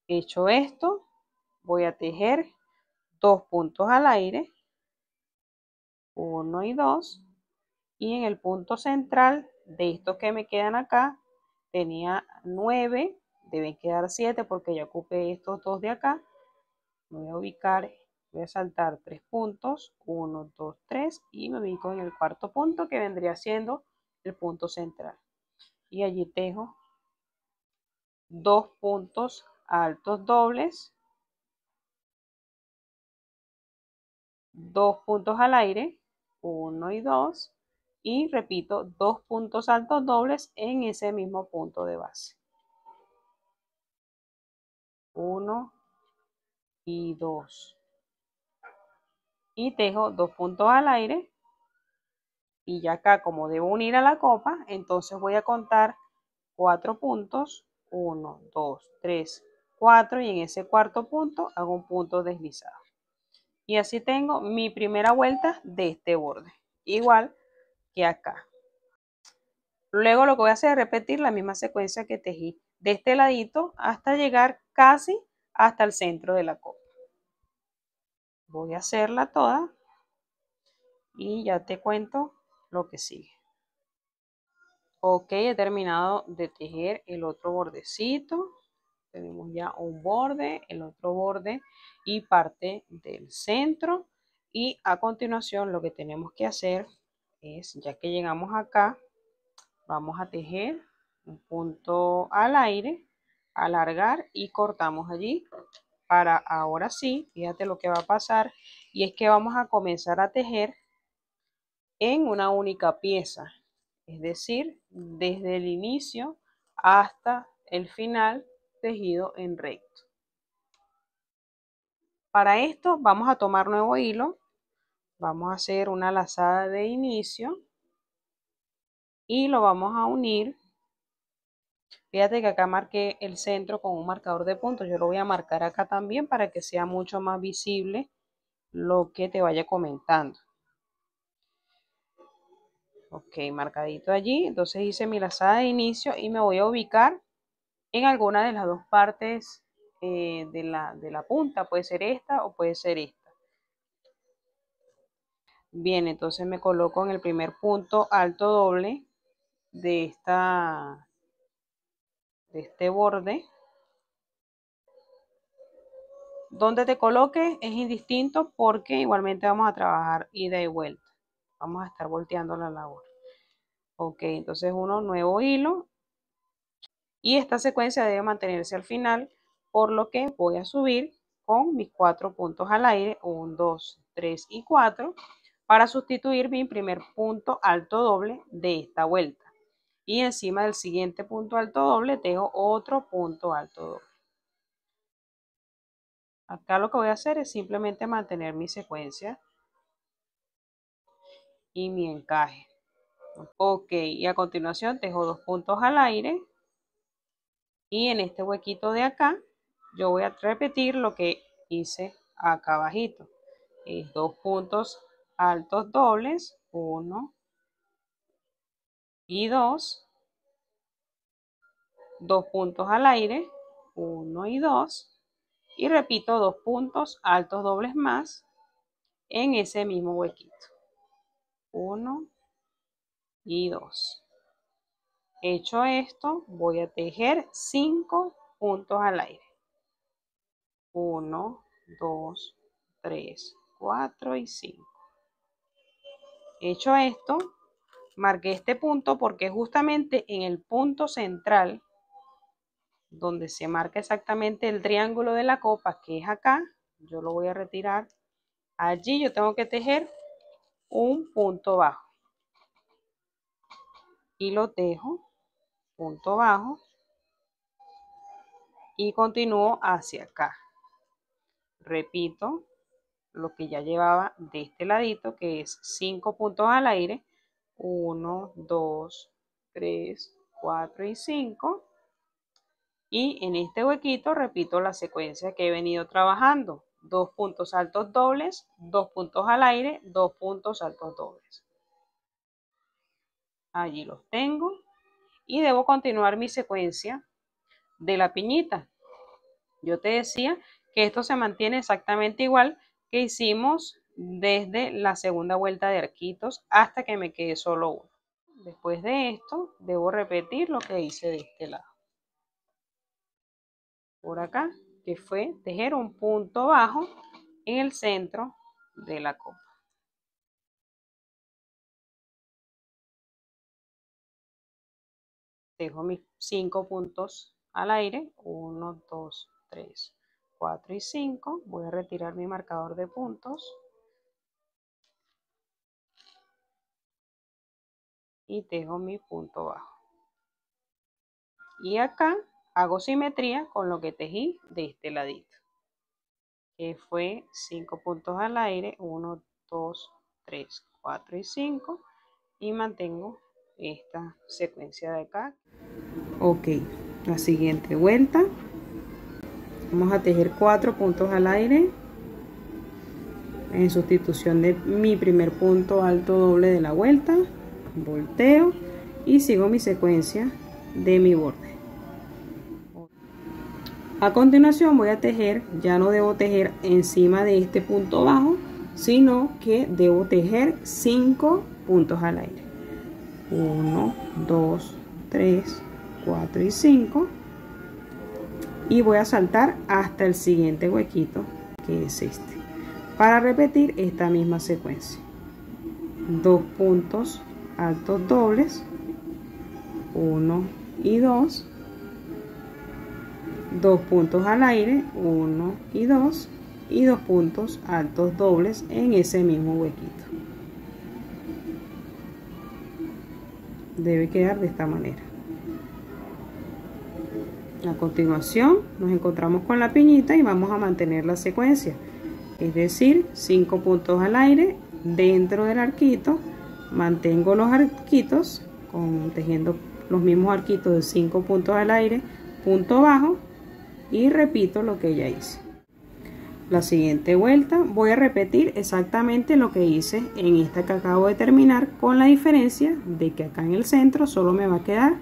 Hecho esto, voy a tejer 2 puntos al aire, 1 y 2, y en el punto central de estos que me quedan acá, tenía 9, deben quedar 7 porque ya ocupé estos dos de acá. Me voy a ubicar, voy a saltar 3 puntos, 1, 2, 3 y me ubico en el cuarto punto que vendría siendo el punto central. Y allí tejo 2 puntos altos dobles, 2 puntos al aire, 1 y 2, y repito 2 puntos altos dobles en ese mismo punto de base. 1 y 2. Y tejo 2 puntos al aire. Y ya acá, como debo unir a la copa, entonces voy a contar 4 puntos. 1, 2, 3, 4. Y en ese cuarto punto hago un punto deslizado. Y así tengo mi primera vuelta de este borde. Igual que acá. Luego lo que voy a hacer es repetir la misma secuencia que tejí de este ladito hasta llegar casi hasta el centro de la copa. Voy a hacerla toda y ya te cuento lo que sigue. Ok, he terminado de tejer el otro bordecito. Tenemos ya un borde, el otro borde y parte del centro. Y a continuación lo que tenemos que hacer es, ya que llegamos acá, vamos a tejer un punto al aire, alargar y cortamos allí. Para ahora sí, fíjate lo que va a pasar y es que vamos a comenzar a tejer en una única pieza, es decir, desde el inicio hasta el final tejido en recto. Para esto vamos a tomar nuevo hilo, vamos a hacer una lazada de inicio y lo vamos a unir. Fíjate que acá marqué el centro con un marcador de puntos, yo lo voy a marcar acá también para que sea mucho más visible lo que te vaya comentando. Ok, marcadito allí, entonces hice mi lazada de inicio y me voy a ubicar en alguna de las dos partes de la punta, puede ser esta o puede ser esta. Bien, entonces me coloco en el primer punto alto doble de este borde. Donde te coloques es indistinto porque igualmente vamos a trabajar ida y vuelta. Vamos a estar volteando la labor. Ok, entonces uno nuevo hilo. Y esta secuencia debe mantenerse al final, por lo que voy a subir con mis 4 puntos al aire, 1, 2, 3 y 4, para sustituir mi primer punto alto doble de esta vuelta. Y encima del siguiente punto alto doble tengo otro punto alto doble. Acá lo que voy a hacer es simplemente mantener mi secuencia y mi encaje. Ok, y a continuación tejo 2 puntos al aire y en este huequito de acá yo voy a repetir lo que hice acá abajito. 2 puntos altos dobles, 1 y 2, 2 puntos al aire, 1 y 2, y repito 2 puntos altos dobles más en ese mismo huequito, 1 y 2. Hecho esto, voy a tejer 5 puntos al aire. 1, 2, 3, 4 y 5. Hecho esto, marqué este punto porque justamente en el punto central, donde se marca exactamente el triángulo de la copa, que es acá, yo lo voy a retirar. Allí yo tengo que tejer un punto bajo. Y lo tejo, punto bajo, y continúo hacia acá. Repito, lo que ya llevaba de este ladito, que es 5 puntos al aire. 1, 2, 3, 4 y 5. Y en este huequito repito la secuencia que he venido trabajando. 2 puntos altos dobles, 2 puntos al aire, 2 puntos altos dobles. Allí los tengo. Y debo continuar mi secuencia de la piñita. Yo te decía que esto se mantiene exactamente igual que hicimos desde la segunda vuelta de arquitos hasta que me quede solo uno. Después de esto, debo repetir lo que hice de este lado. Por acá, que fue tejer un punto bajo en el centro de la copa. Dejo mis 5 puntos al aire. 1, 2, 3, 4 y 5. Voy a retirar mi marcador de puntos. Y tejo mi punto bajo. Y acá hago simetría con lo que tejí de este ladito, que fue 5 puntos al aire. 1, 2, 3, 4 y 5. Y mantengo esta secuencia de acá. Ok, la siguiente vuelta vamos a tejer 4 puntos al aire en sustitución de mi primer punto alto doble de la vuelta. Volteo y sigo mi secuencia de mi borde. A continuación voy a tejer, ya no debo tejer encima de este punto bajo, sino que debo tejer 5 puntos al aire. 1, 2, 3, 4 y 5. Y voy a saltar hasta el siguiente huequito, que es este, para repetir esta misma secuencia. 2 puntos altos dobles, 1 y 2, 2 puntos al aire, 1 y 2, y 2 puntos altos dobles en ese mismo huequito. Debe quedar de esta manera. A continuación nos encontramos con la piñita y vamos a mantener la secuencia, es decir, 5 puntos al aire dentro del arquito. Mantengo los arquitos tejiendo los mismos arquitos de 5 puntos al aire, punto bajo, y repito lo que ya hice. La siguiente vuelta voy a repetir exactamente lo que hice en esta que acabo de terminar, con la diferencia de que acá en el centro solo me va a quedar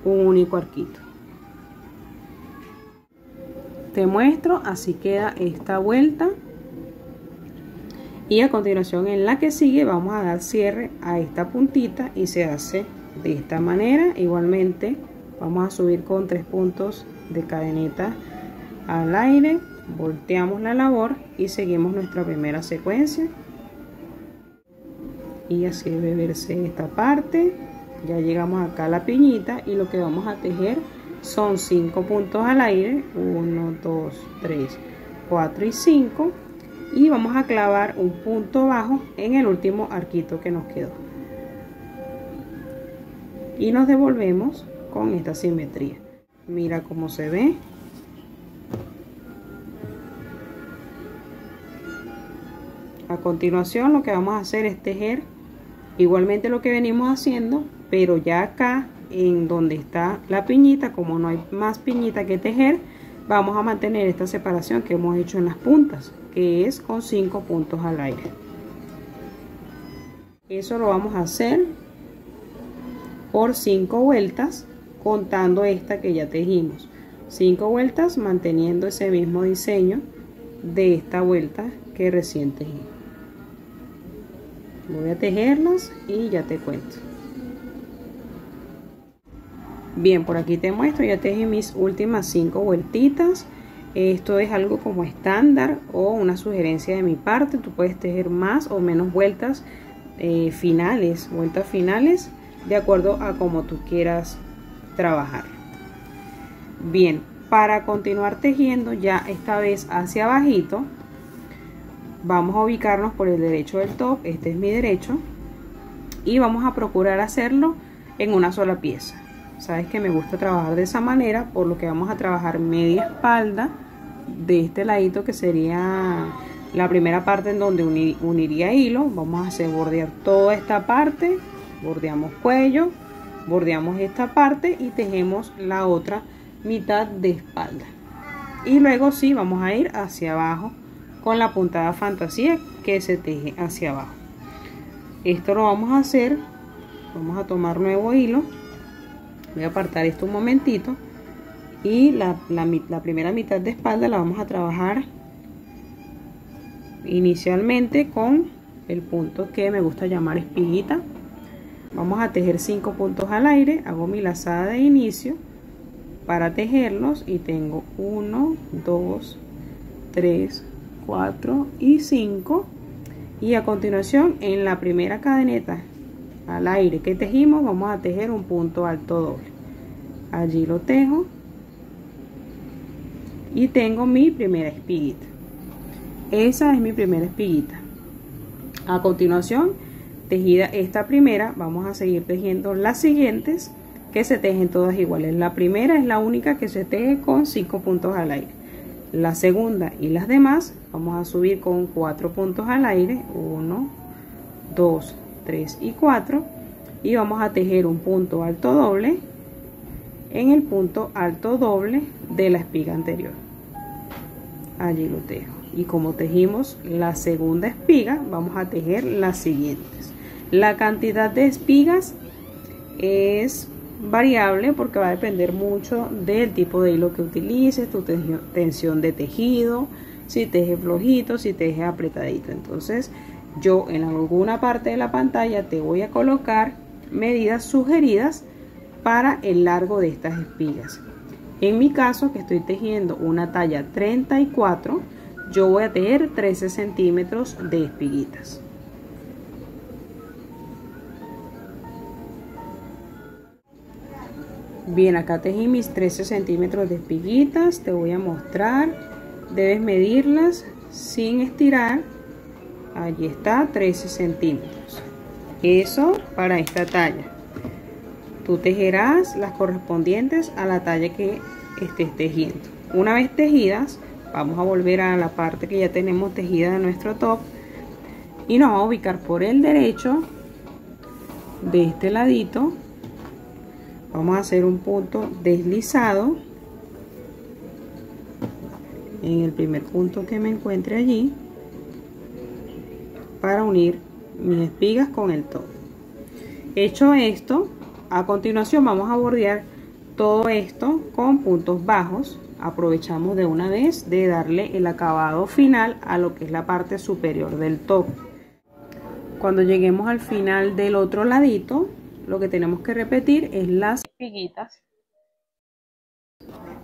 un único arquito. Te muestro, así queda esta vuelta. Y a continuación en la que sigue vamos a dar cierre a esta puntita y se hace de esta manera. Igualmente vamos a subir con 3 puntos de cadeneta al aire, volteamos la labor y seguimos nuestra primera secuencia. Y así debe verse esta parte. Ya llegamos acá a la piñita y lo que vamos a tejer son 5 puntos al aire. 1, 2, 3, 4 y 5. Y vamos a clavar un punto bajo en el último arquito que nos quedó. Y nos devolvemos con esta simetría. Mira cómo se ve. A continuación lo que vamos a hacer es tejer igualmente lo que venimos haciendo, pero ya acá en donde está la piñita, como no hay más piñita que tejer, vamos a mantener esta separación que hemos hecho en las puntas, que es con 5 puntos al aire. Eso lo vamos a hacer por 5 vueltas, contando esta que ya tejimos. 5 vueltas manteniendo ese mismo diseño de esta vuelta que recién tejí. Voy a tejerlas y ya te cuento. Bien, por aquí te muestro, ya tejí mis últimas 5 vueltitas. Esto es algo como estándar o una sugerencia de mi parte. Tú puedes tejer más o menos vueltas finales, de acuerdo a como tú quieras trabajar. Bien, para continuar tejiendo ya esta vez hacia abajito, vamos a ubicarnos por el derecho del top. Este es mi derecho y vamos a procurar hacerlo en una sola pieza. Sabes que me gusta trabajar de esa manera, por lo que vamos a trabajar media espalda de este ladito, que sería la primera parte en donde uniría hilo. Vamos a hacer bordear toda esta parte, bordeamos cuello, bordeamos esta parte y tejemos la otra mitad de espalda. Y luego sí vamos a ir hacia abajo con la puntada fantasía que se teje hacia abajo. Esto lo vamos a hacer, vamos a tomar nuevo hilo, voy a apartar esto un momentito y la primera mitad de espalda la vamos a trabajar inicialmente con el punto que me gusta llamar espiguita. Vamos a tejer 5 puntos al aire, hago mi lazada de inicio para tejerlos y tengo 1, 2, 3, 4 y 5, y a continuación en la primera cadeneta al aire que tejimos vamos a tejer un punto alto doble. Allí lo tejo y tengo mi primera espiguita. Esa es mi primera espiguita. A continuación, tejida esta primera, vamos a seguir tejiendo las siguientes que se tejen todas iguales. La primera es la única que se teje con 5 puntos al aire. La segunda y las demás vamos a subir con 4 puntos al aire, 1, 2, 3 y 4, y vamos a tejer un punto alto doble en el punto alto doble de la espiga anterior. Allí lo tejo, y como tejimos la segunda espiga vamos a tejer las siguientes. La cantidad de espigas es variable porque va a depender mucho del tipo de hilo que utilices, tu tensión de tejido, si teje flojito, si teje apretadito. Entonces yo en alguna parte de la pantalla te voy a colocar medidas sugeridas para el largo de estas espigas. En mi caso, que estoy tejiendo una talla 34, yo voy a tejer 13 centímetros de espiguitas. Bien, acá tejí mis 13 centímetros de espiguitas. Te voy a mostrar, debes medirlas sin estirar. Allí está, 13 centímetros. Eso para esta talla. Tú tejerás las correspondientes a la talla que estés tejiendo. Una vez tejidas, vamos a volver a la parte que ya tenemos tejida de nuestro top y nos vamos a ubicar por el derecho de este ladito. Vamos a hacer un punto deslizado en el primer punto que me encuentre allí para unir mis espigas con el top. Hecho esto, a continuación vamos a bordear todo esto con puntos bajos. Aprovechamos de una vez de darle el acabado final a lo que es la parte superior del top. Cuando lleguemos al final del otro ladito, lo que tenemos que repetir es las espiguitas,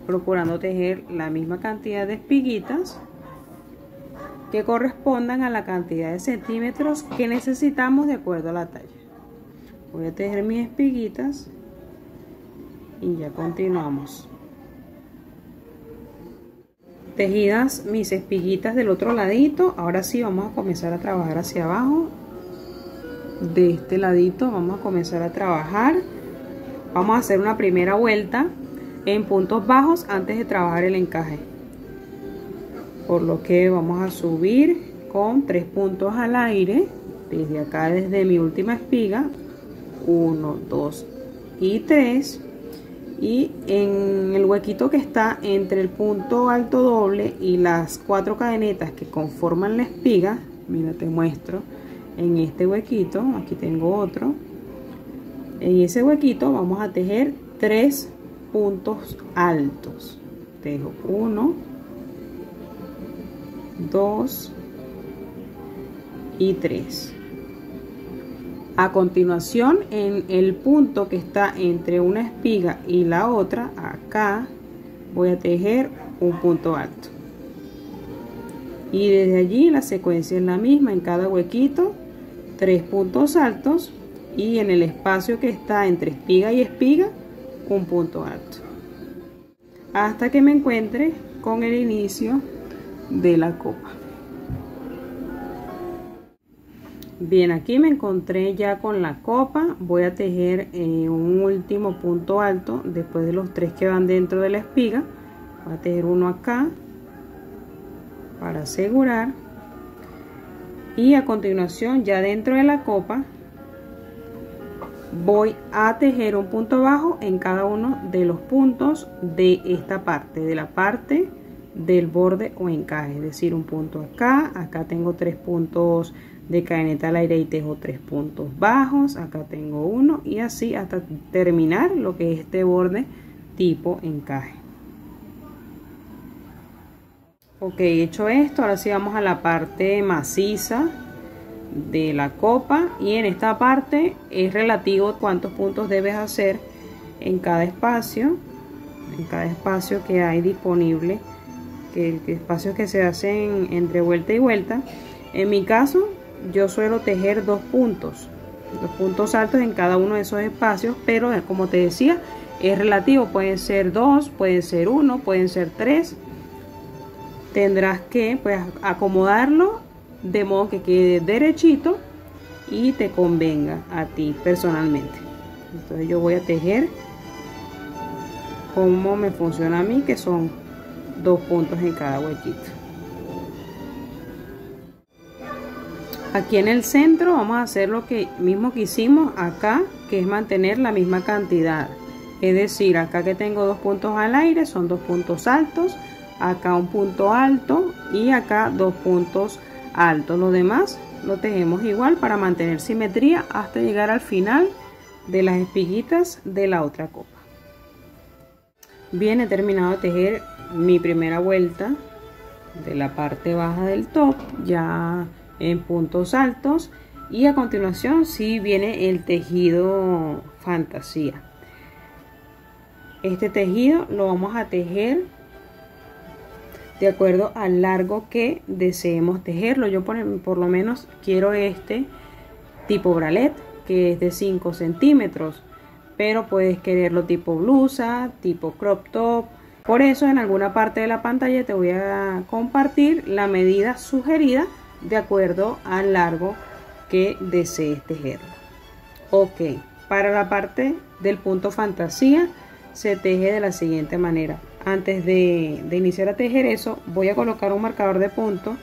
procurando tejer la misma cantidad de espiguitas que correspondan a la cantidad de centímetros que necesitamos de acuerdo a la talla. Voy a tejer mis espiguitas y ya continuamos. Tejidas mis espiguitas del otro ladito, ahora sí vamos a comenzar a trabajar hacia abajo. De este ladito vamos a comenzar a trabajar. Vamos a hacer una primera vuelta en puntos bajos antes de trabajar el encaje, por lo que vamos a subir con 3 puntos al aire desde acá, desde mi última espiga, 1, 2 y 3, y en el huequito que está entre el punto alto doble y las 4 cadenetas que conforman la espiga, mira, te muestro. En este huequito, aquí tengo otro, en ese huequito vamos a tejer 3 puntos altos. Tejo 1, 2 y 3. A continuación, en el punto que está entre una espiga y la otra, acá voy a tejer un punto alto, y desde allí la secuencia es la misma. En cada huequito 3 puntos altos, y en el espacio que está entre espiga y espiga un punto alto, hasta que me encuentre con el inicio de la copa. Bien, aquí me encontré ya con la copa. Voy a tejer un último punto alto después de los 3 que van dentro de la espiga. Voy a tejer uno acá para asegurar Y a continuación, ya dentro de la copa, voy a tejer un punto bajo en cada uno de los puntos de esta parte, de la parte del borde o encaje. Es decir, un punto acá, acá tengo 3 puntos de cadeneta al aire y tejo 3 puntos bajos, acá tengo uno, y así hasta terminar lo que es este borde tipo encaje. Ok, hecho esto, ahora sí vamos a la parte maciza de la copa, y en esta parte es relativo cuántos puntos debes hacer en cada espacio que hay disponible, que espacios que se hacen entre vuelta y vuelta. En mi caso yo suelo tejer 2 puntos altos en cada uno de esos espacios, pero como te decía, es relativo, pueden ser 2, pueden ser 1, pueden ser 3. Tendrás que pues acomodarlo de modo que quede derechito y te convenga a ti personalmente. Entonces yo voy a tejer como me funciona a mí, que son 2 puntos en cada huequito. Aquí en el centro vamos a hacer lo mismo que hicimos acá, que es mantener la misma cantidad. Es decir, acá que tengo 2 puntos al aire, son 2 puntos altos, acá un punto alto y acá 2 puntos altos. Lo demás lo tejemos igual para mantener simetría hasta llegar al final de las espiguitas de la otra copa. Bien, he terminado de tejer mi primera vuelta de la parte baja del top ya en puntos altos, y a continuación sí viene el tejido fantasía. Este tejido lo vamos a tejer de acuerdo al largo que deseemos tejerlo. Yo por lo menos quiero este tipo bralette, que es de 5 centímetros, pero puedes quererlo tipo blusa, tipo crop top. Por eso en alguna parte de la pantalla te voy a compartir la medida sugerida de acuerdo al largo que desees tejerlo. Ok, para la parte del punto fantasía se teje de la siguiente manera. Antes de iniciar a tejer eso, voy a colocar un marcador de punto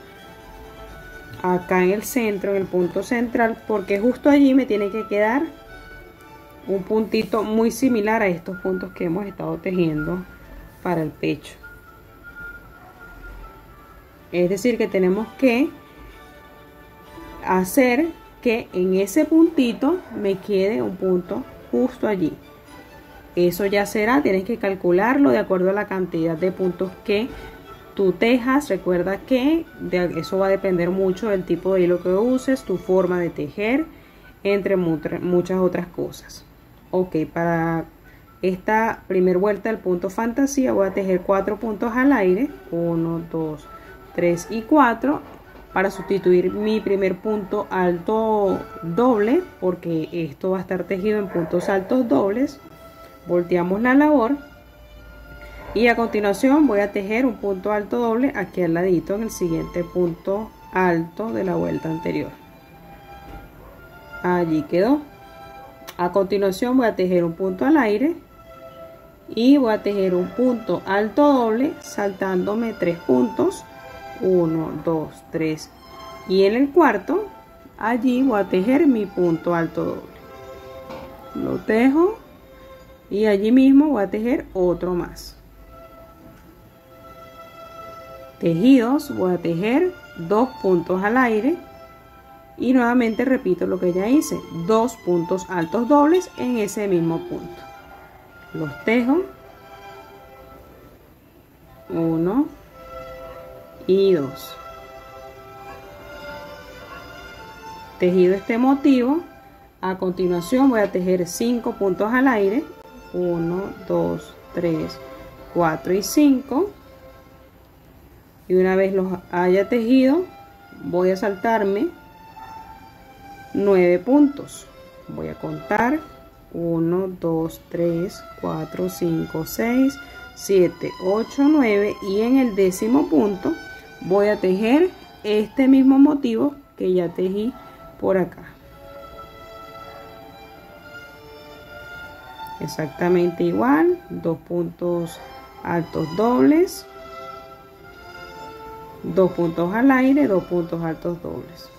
acá en el centro, en el punto central, porque justo allí me tiene que quedar un puntito muy similar a estos puntos que hemos estado tejiendo para el pecho. Es decir, que tenemos que hacer que en ese puntito me quede un punto justo allí. Eso ya será, tienes que calcularlo de acuerdo a la cantidad de puntos que tú tejas. Recuerda que eso va a depender mucho del tipo de hilo que uses, tu forma de tejer, entre muchas otras cosas. Ok, para esta primera vuelta del punto fantasía voy a tejer 4 puntos al aire, 1, 2, 3 y 4, para sustituir mi primer punto alto doble, porque esto va a estar tejido en puntos altos dobles. Volteamos la labor y a continuación voy a tejer un punto alto doble aquí al ladito en el siguiente punto alto de la vuelta anterior. Allí quedó. A continuación voy a tejer un punto al aire y voy a tejer un punto alto doble saltándome 3 puntos, 1, 2, 3, y en el cuarto allí voy a tejer mi punto alto doble. Lo tejo y allí mismo voy a tejer otro más. Tejidos, voy a tejer 2 puntos al aire y nuevamente repito lo que ya hice, 2 puntos altos dobles en ese mismo punto. Los tejo, 1 y 2. Tejido este motivo, a continuación voy a tejer 5 puntos al aire, 1, 2, 3, 4 y 5, y una vez los haya tejido voy a saltarme 9 puntos. Voy a contar 1, 2, 3, 4, 5, 6, 7, 8, 9, y en el 10º punto voy a tejer este mismo motivo que ya tejí por acá. Exactamente igual, 2 puntos altos dobles, 2 puntos al aire, 2 puntos altos dobles.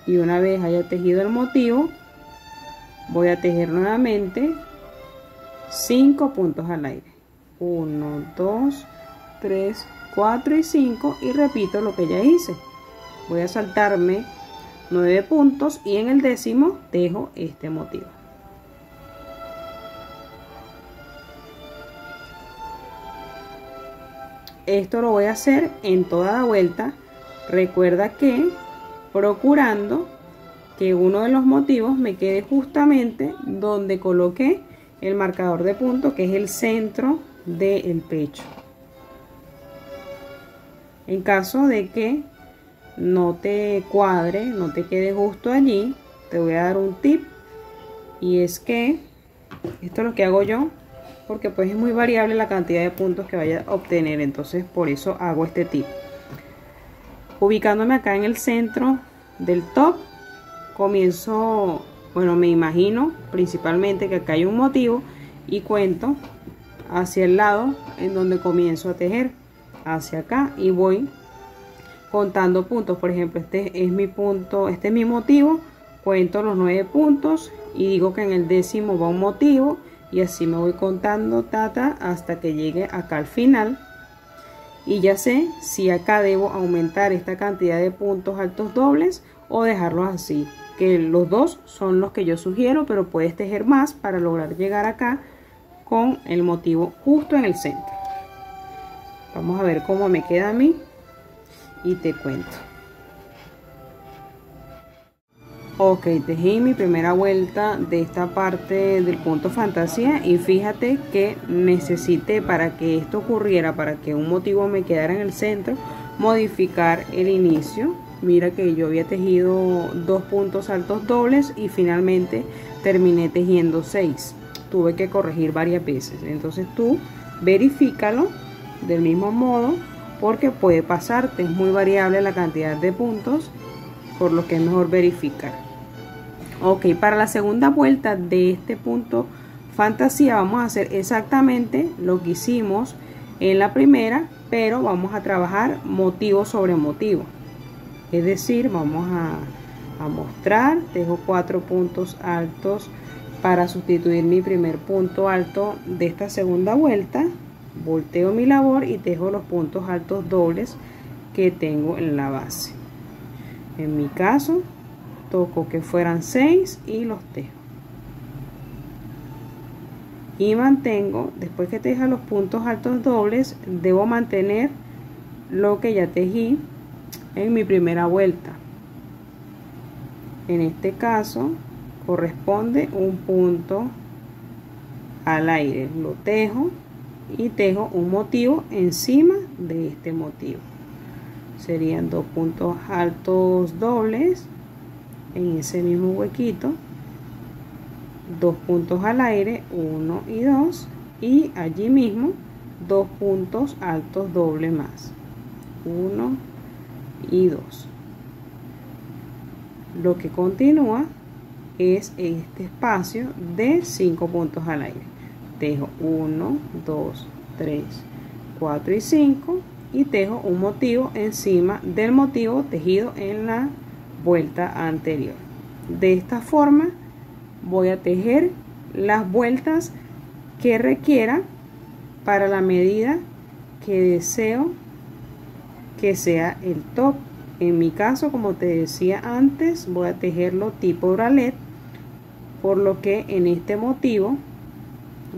Y una vez haya tejido el motivo, voy a tejer nuevamente 5 puntos al aire. 1, 2, 3, 4 y 5, y repito lo que ya hice. Voy a saltarme 9 puntos y en el décimo tejo este motivo. Esto lo voy a hacer en toda la vuelta. Recuerda que procurando que uno de los motivos me quede justamente donde coloqué el marcador de punto, que es el centro del pecho. En caso de que no te cuadre, no te quede justo allí, te voy a dar un tip, y es que esto es lo que hago yo, porque pues es muy variable la cantidad de puntos que vaya a obtener, entonces por eso hago este tip. Ubicándome acá en el centro del top, comienzo, bueno, me imagino principalmente que acá hay un motivo y cuento hacia el lado en donde comienzo a tejer, hacia acá, y voy contando puntos. Por ejemplo, este es mi punto, este es mi motivo, cuento los 9 puntos y digo que en el décimo va un motivo, y así me voy contando hasta que llegue acá al final, y ya sé si acá debo aumentar esta cantidad de puntos altos dobles o dejarlos así, que los dos son los que yo sugiero, pero puedes tejer más para lograr llegar acá con el motivo justo en el centro. Vamos a ver cómo me queda a mí y te cuento. Ok, tejí mi primera vuelta de esta parte del punto fantasía, y fíjate que necesité, para que esto ocurriera, para que un motivo me quedara en el centro, modificar el inicio. Mira que yo había tejido 2 puntos altos dobles y finalmente terminé tejiendo 6. Tuve que corregir varias veces, entonces tú verifícalo del mismo modo, porque puede pasarte, es muy variable la cantidad de puntos, por lo que es mejor verificar. Ok, para la segunda vuelta de este punto fantasía vamos a hacer exactamente lo que hicimos en la primera, pero vamos a trabajar motivo sobre motivo. Es decir, vamos a mostrar, tejo 4 puntos altos para sustituir mi primer punto alto de esta segunda vuelta, volteo mi labor y tejo los puntos altos dobles que tengo en la base. En mi caso toco que fueran 6 y los tejo, y mantengo. Después que teja los puntos altos dobles, debo mantener lo que ya tejí en mi primera vuelta. En este caso corresponde un punto al aire, lo tejo y tejo un motivo encima de este motivo. Serían 2 puntos altos dobles en ese mismo huequito, 2 puntos al aire, 1 y 2, y allí mismo 2 puntos altos dobles más, 1 y 2. Lo que continúa es este espacio de 5 puntos al aire. Tejo 1, 2, 3, 4 y 5, y tejo un motivo encima del motivo tejido en la vuelta anterior. De esta forma voy a tejer las vueltas que requiera para la medida que deseo que sea el top. En mi caso, como te decía antes, voy a tejerlo tipo bralet, por lo que en este motivo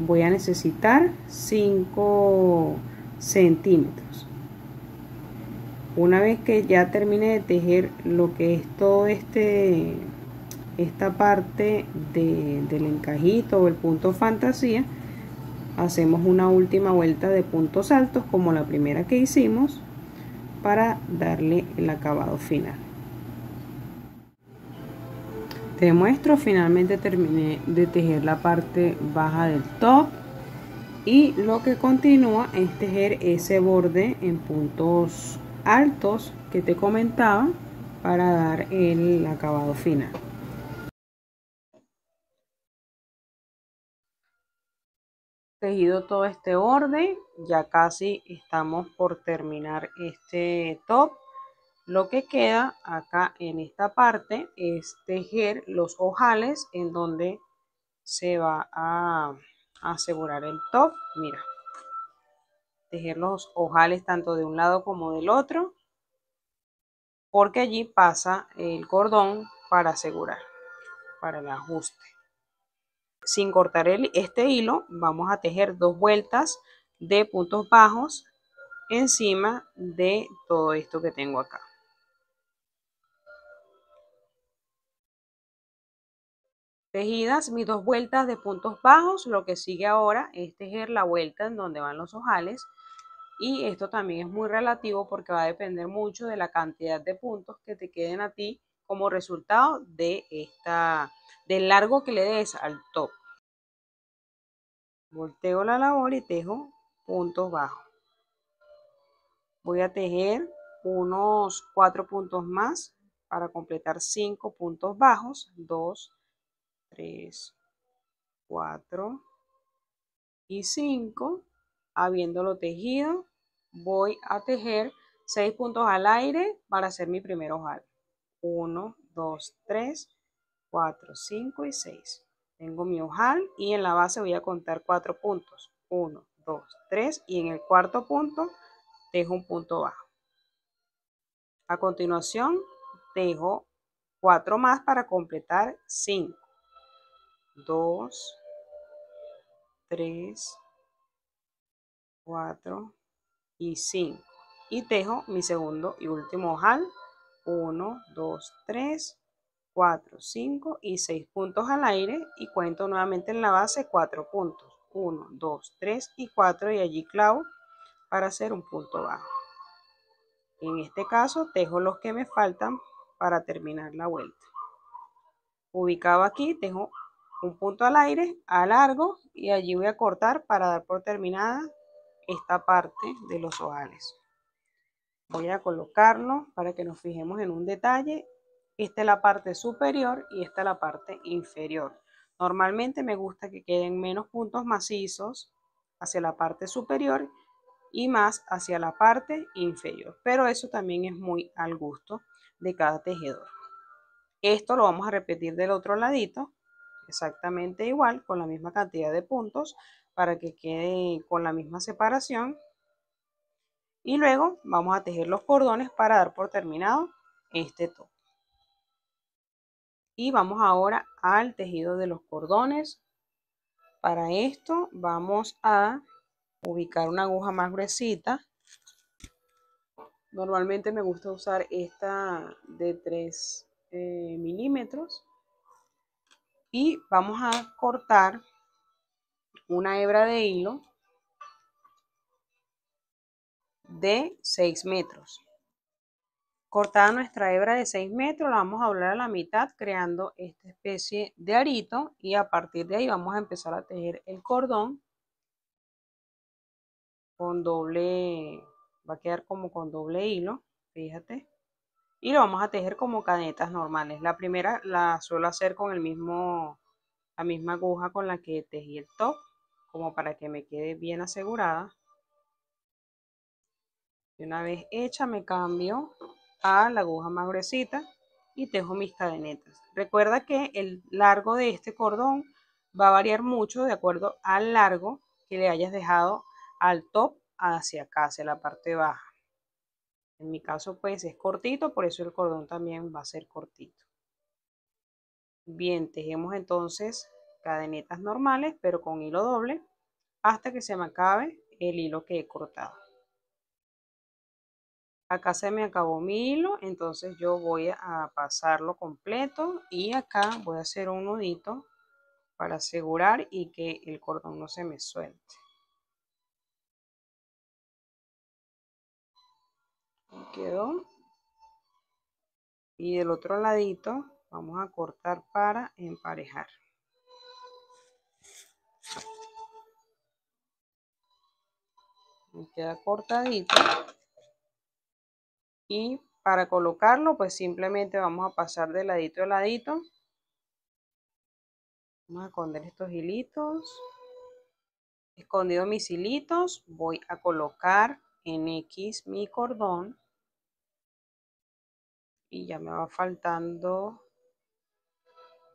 voy a necesitar 5 centímetros. Una vez que ya termine de tejer lo que es todo esta parte del encajito o el punto fantasía, hacemos una última vuelta de puntos altos como la primera que hicimos, para darle el acabado final. Te muestro, finalmente terminé de tejer la parte baja del top, y lo que continúa es tejer ese borde en puntos altos que te comentaba para dar el acabado final. Tejido todo este borde, ya casi estamos por terminar este top. Lo que queda acá en esta parte es tejer los ojales en donde se va a asegurar el top. Mira, tejer los ojales tanto de un lado como del otro, porque allí pasa el cordón para asegurar, para el ajuste. Sin cortar este hilo, vamos a tejer 2 vueltas de puntos bajos encima de todo esto que tengo acá. Tejidas mis 2 vueltas de puntos bajos, lo que sigue ahora es tejer la vuelta en donde van los ojales, y esto también es muy relativo porque va a depender mucho de la cantidad de puntos que te queden a ti como resultado de del largo que le des al top. Volteo la labor y tejo puntos bajos. Voy a tejer unos 4 puntos más para completar 5 puntos bajos. 2, 3, 4 y 5. Habiéndolo tejido, voy a tejer 6 puntos al aire para hacer mi primer ojal. 1, 2, 3, 4, 5 y 6. Tengo mi ojal y en la base voy a contar 4 puntos. 1, 2, 3 y en el cuarto punto tejo un punto bajo. A continuación tejo 4 más para completar 5. 2, 3, 4 y 5. Y tejo mi segundo y último ojal. 1, 2, 3, 4, 5 y 6 puntos al aire y cuento nuevamente en la base 4 puntos. 1, 2, 3 y 4 y allí clavo para hacer un punto bajo. En este caso tejo los que me faltan para terminar la vuelta. Ubicado aquí tejo un punto al aire, alargo y allí voy a cortar para dar por terminada esta parte de los ojales. Voy a colocarlo para que nos fijemos en un detalle. Esta es la parte superior y esta es la parte inferior. Normalmente me gusta que queden menos puntos macizos hacia la parte superior y más hacia la parte inferior, pero eso también es muy al gusto de cada tejedor. Esto lo vamos a repetir del otro ladito, exactamente igual, con la misma cantidad de puntos para que quede con la misma separación. Y luego vamos a tejer los cordones para dar por terminado este top. Y vamos ahora al tejido de los cordones. Para esto vamos a ubicar una aguja más gruesita. Normalmente me gusta usar esta de 3 milímetros. Y vamos a cortar una hebra de hilo de 6 metros. Cortada nuestra hebra de 6 metros, la vamos a doblar a la mitad creando esta especie de arito y a partir de ahí vamos a empezar a tejer el cordón con doble, va a quedar como con doble hilo, fíjate, y lo vamos a tejer como cadenetas normales. La primera la suelo hacer con la misma aguja con la que tejí el top, como para que me quede bien asegurada. Y una vez hecha me cambio a la aguja más gruesita y tejo mis cadenetas. Recuerda que el largo de este cordón va a variar mucho de acuerdo al largo que le hayas dejado al top hacia acá, hacia la parte baja. En mi caso pues es cortito, por eso el cordón también va a ser cortito. Bien, tejemos entonces cadenetas normales pero con hilo doble hasta que se me acabe el hilo que he cortado. Acá se me acabó mi hilo, entonces yo voy a pasarlo completo y acá voy a hacer un nudito para asegurar y que el cordón no se me suelte. Ahí quedó. Y del otro ladito vamos a cortar para emparejar. Me queda cortadito. Y para colocarlo pues simplemente vamos a pasar de ladito a ladito. Vamos a esconder estos hilitos. Escondido mis hilitos, voy a colocar en X mi cordón y ya me va faltando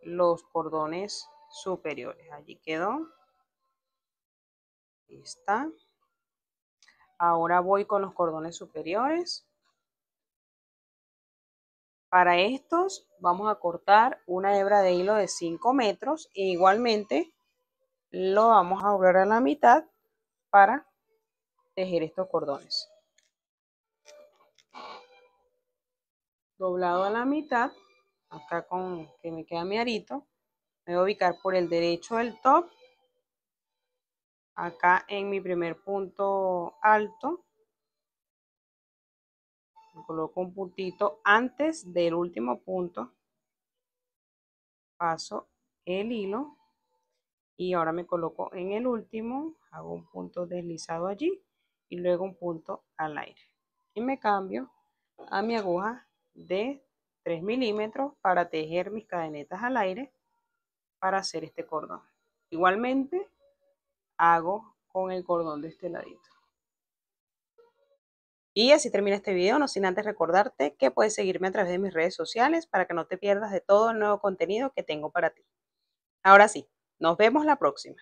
los cordones superiores. Allí quedó. Ahí está. Ahora voy con los cordones superiores. Para estos vamos a cortar una hebra de hilo de 5 metros e igualmente lo vamos a doblar a la mitad para tejer estos cordones. Doblado a la mitad, acá con que me queda mi arito, me voy a ubicar por el derecho del top, acá en mi primer punto alto, me coloco un puntito antes del último punto, paso el hilo y ahora me coloco en el último, hago un punto deslizado allí y luego un punto al aire y me cambio a mi aguja de 3 milímetros para tejer mis cadenetas al aire para hacer este cordón. Igualmente hago con el cordón de este ladito. Y así termina este video, no sin antes recordarte que puedes seguirme a través de mis redes sociales para que no te pierdas de todo el nuevo contenido que tengo para ti. Ahora sí, nos vemos la próxima.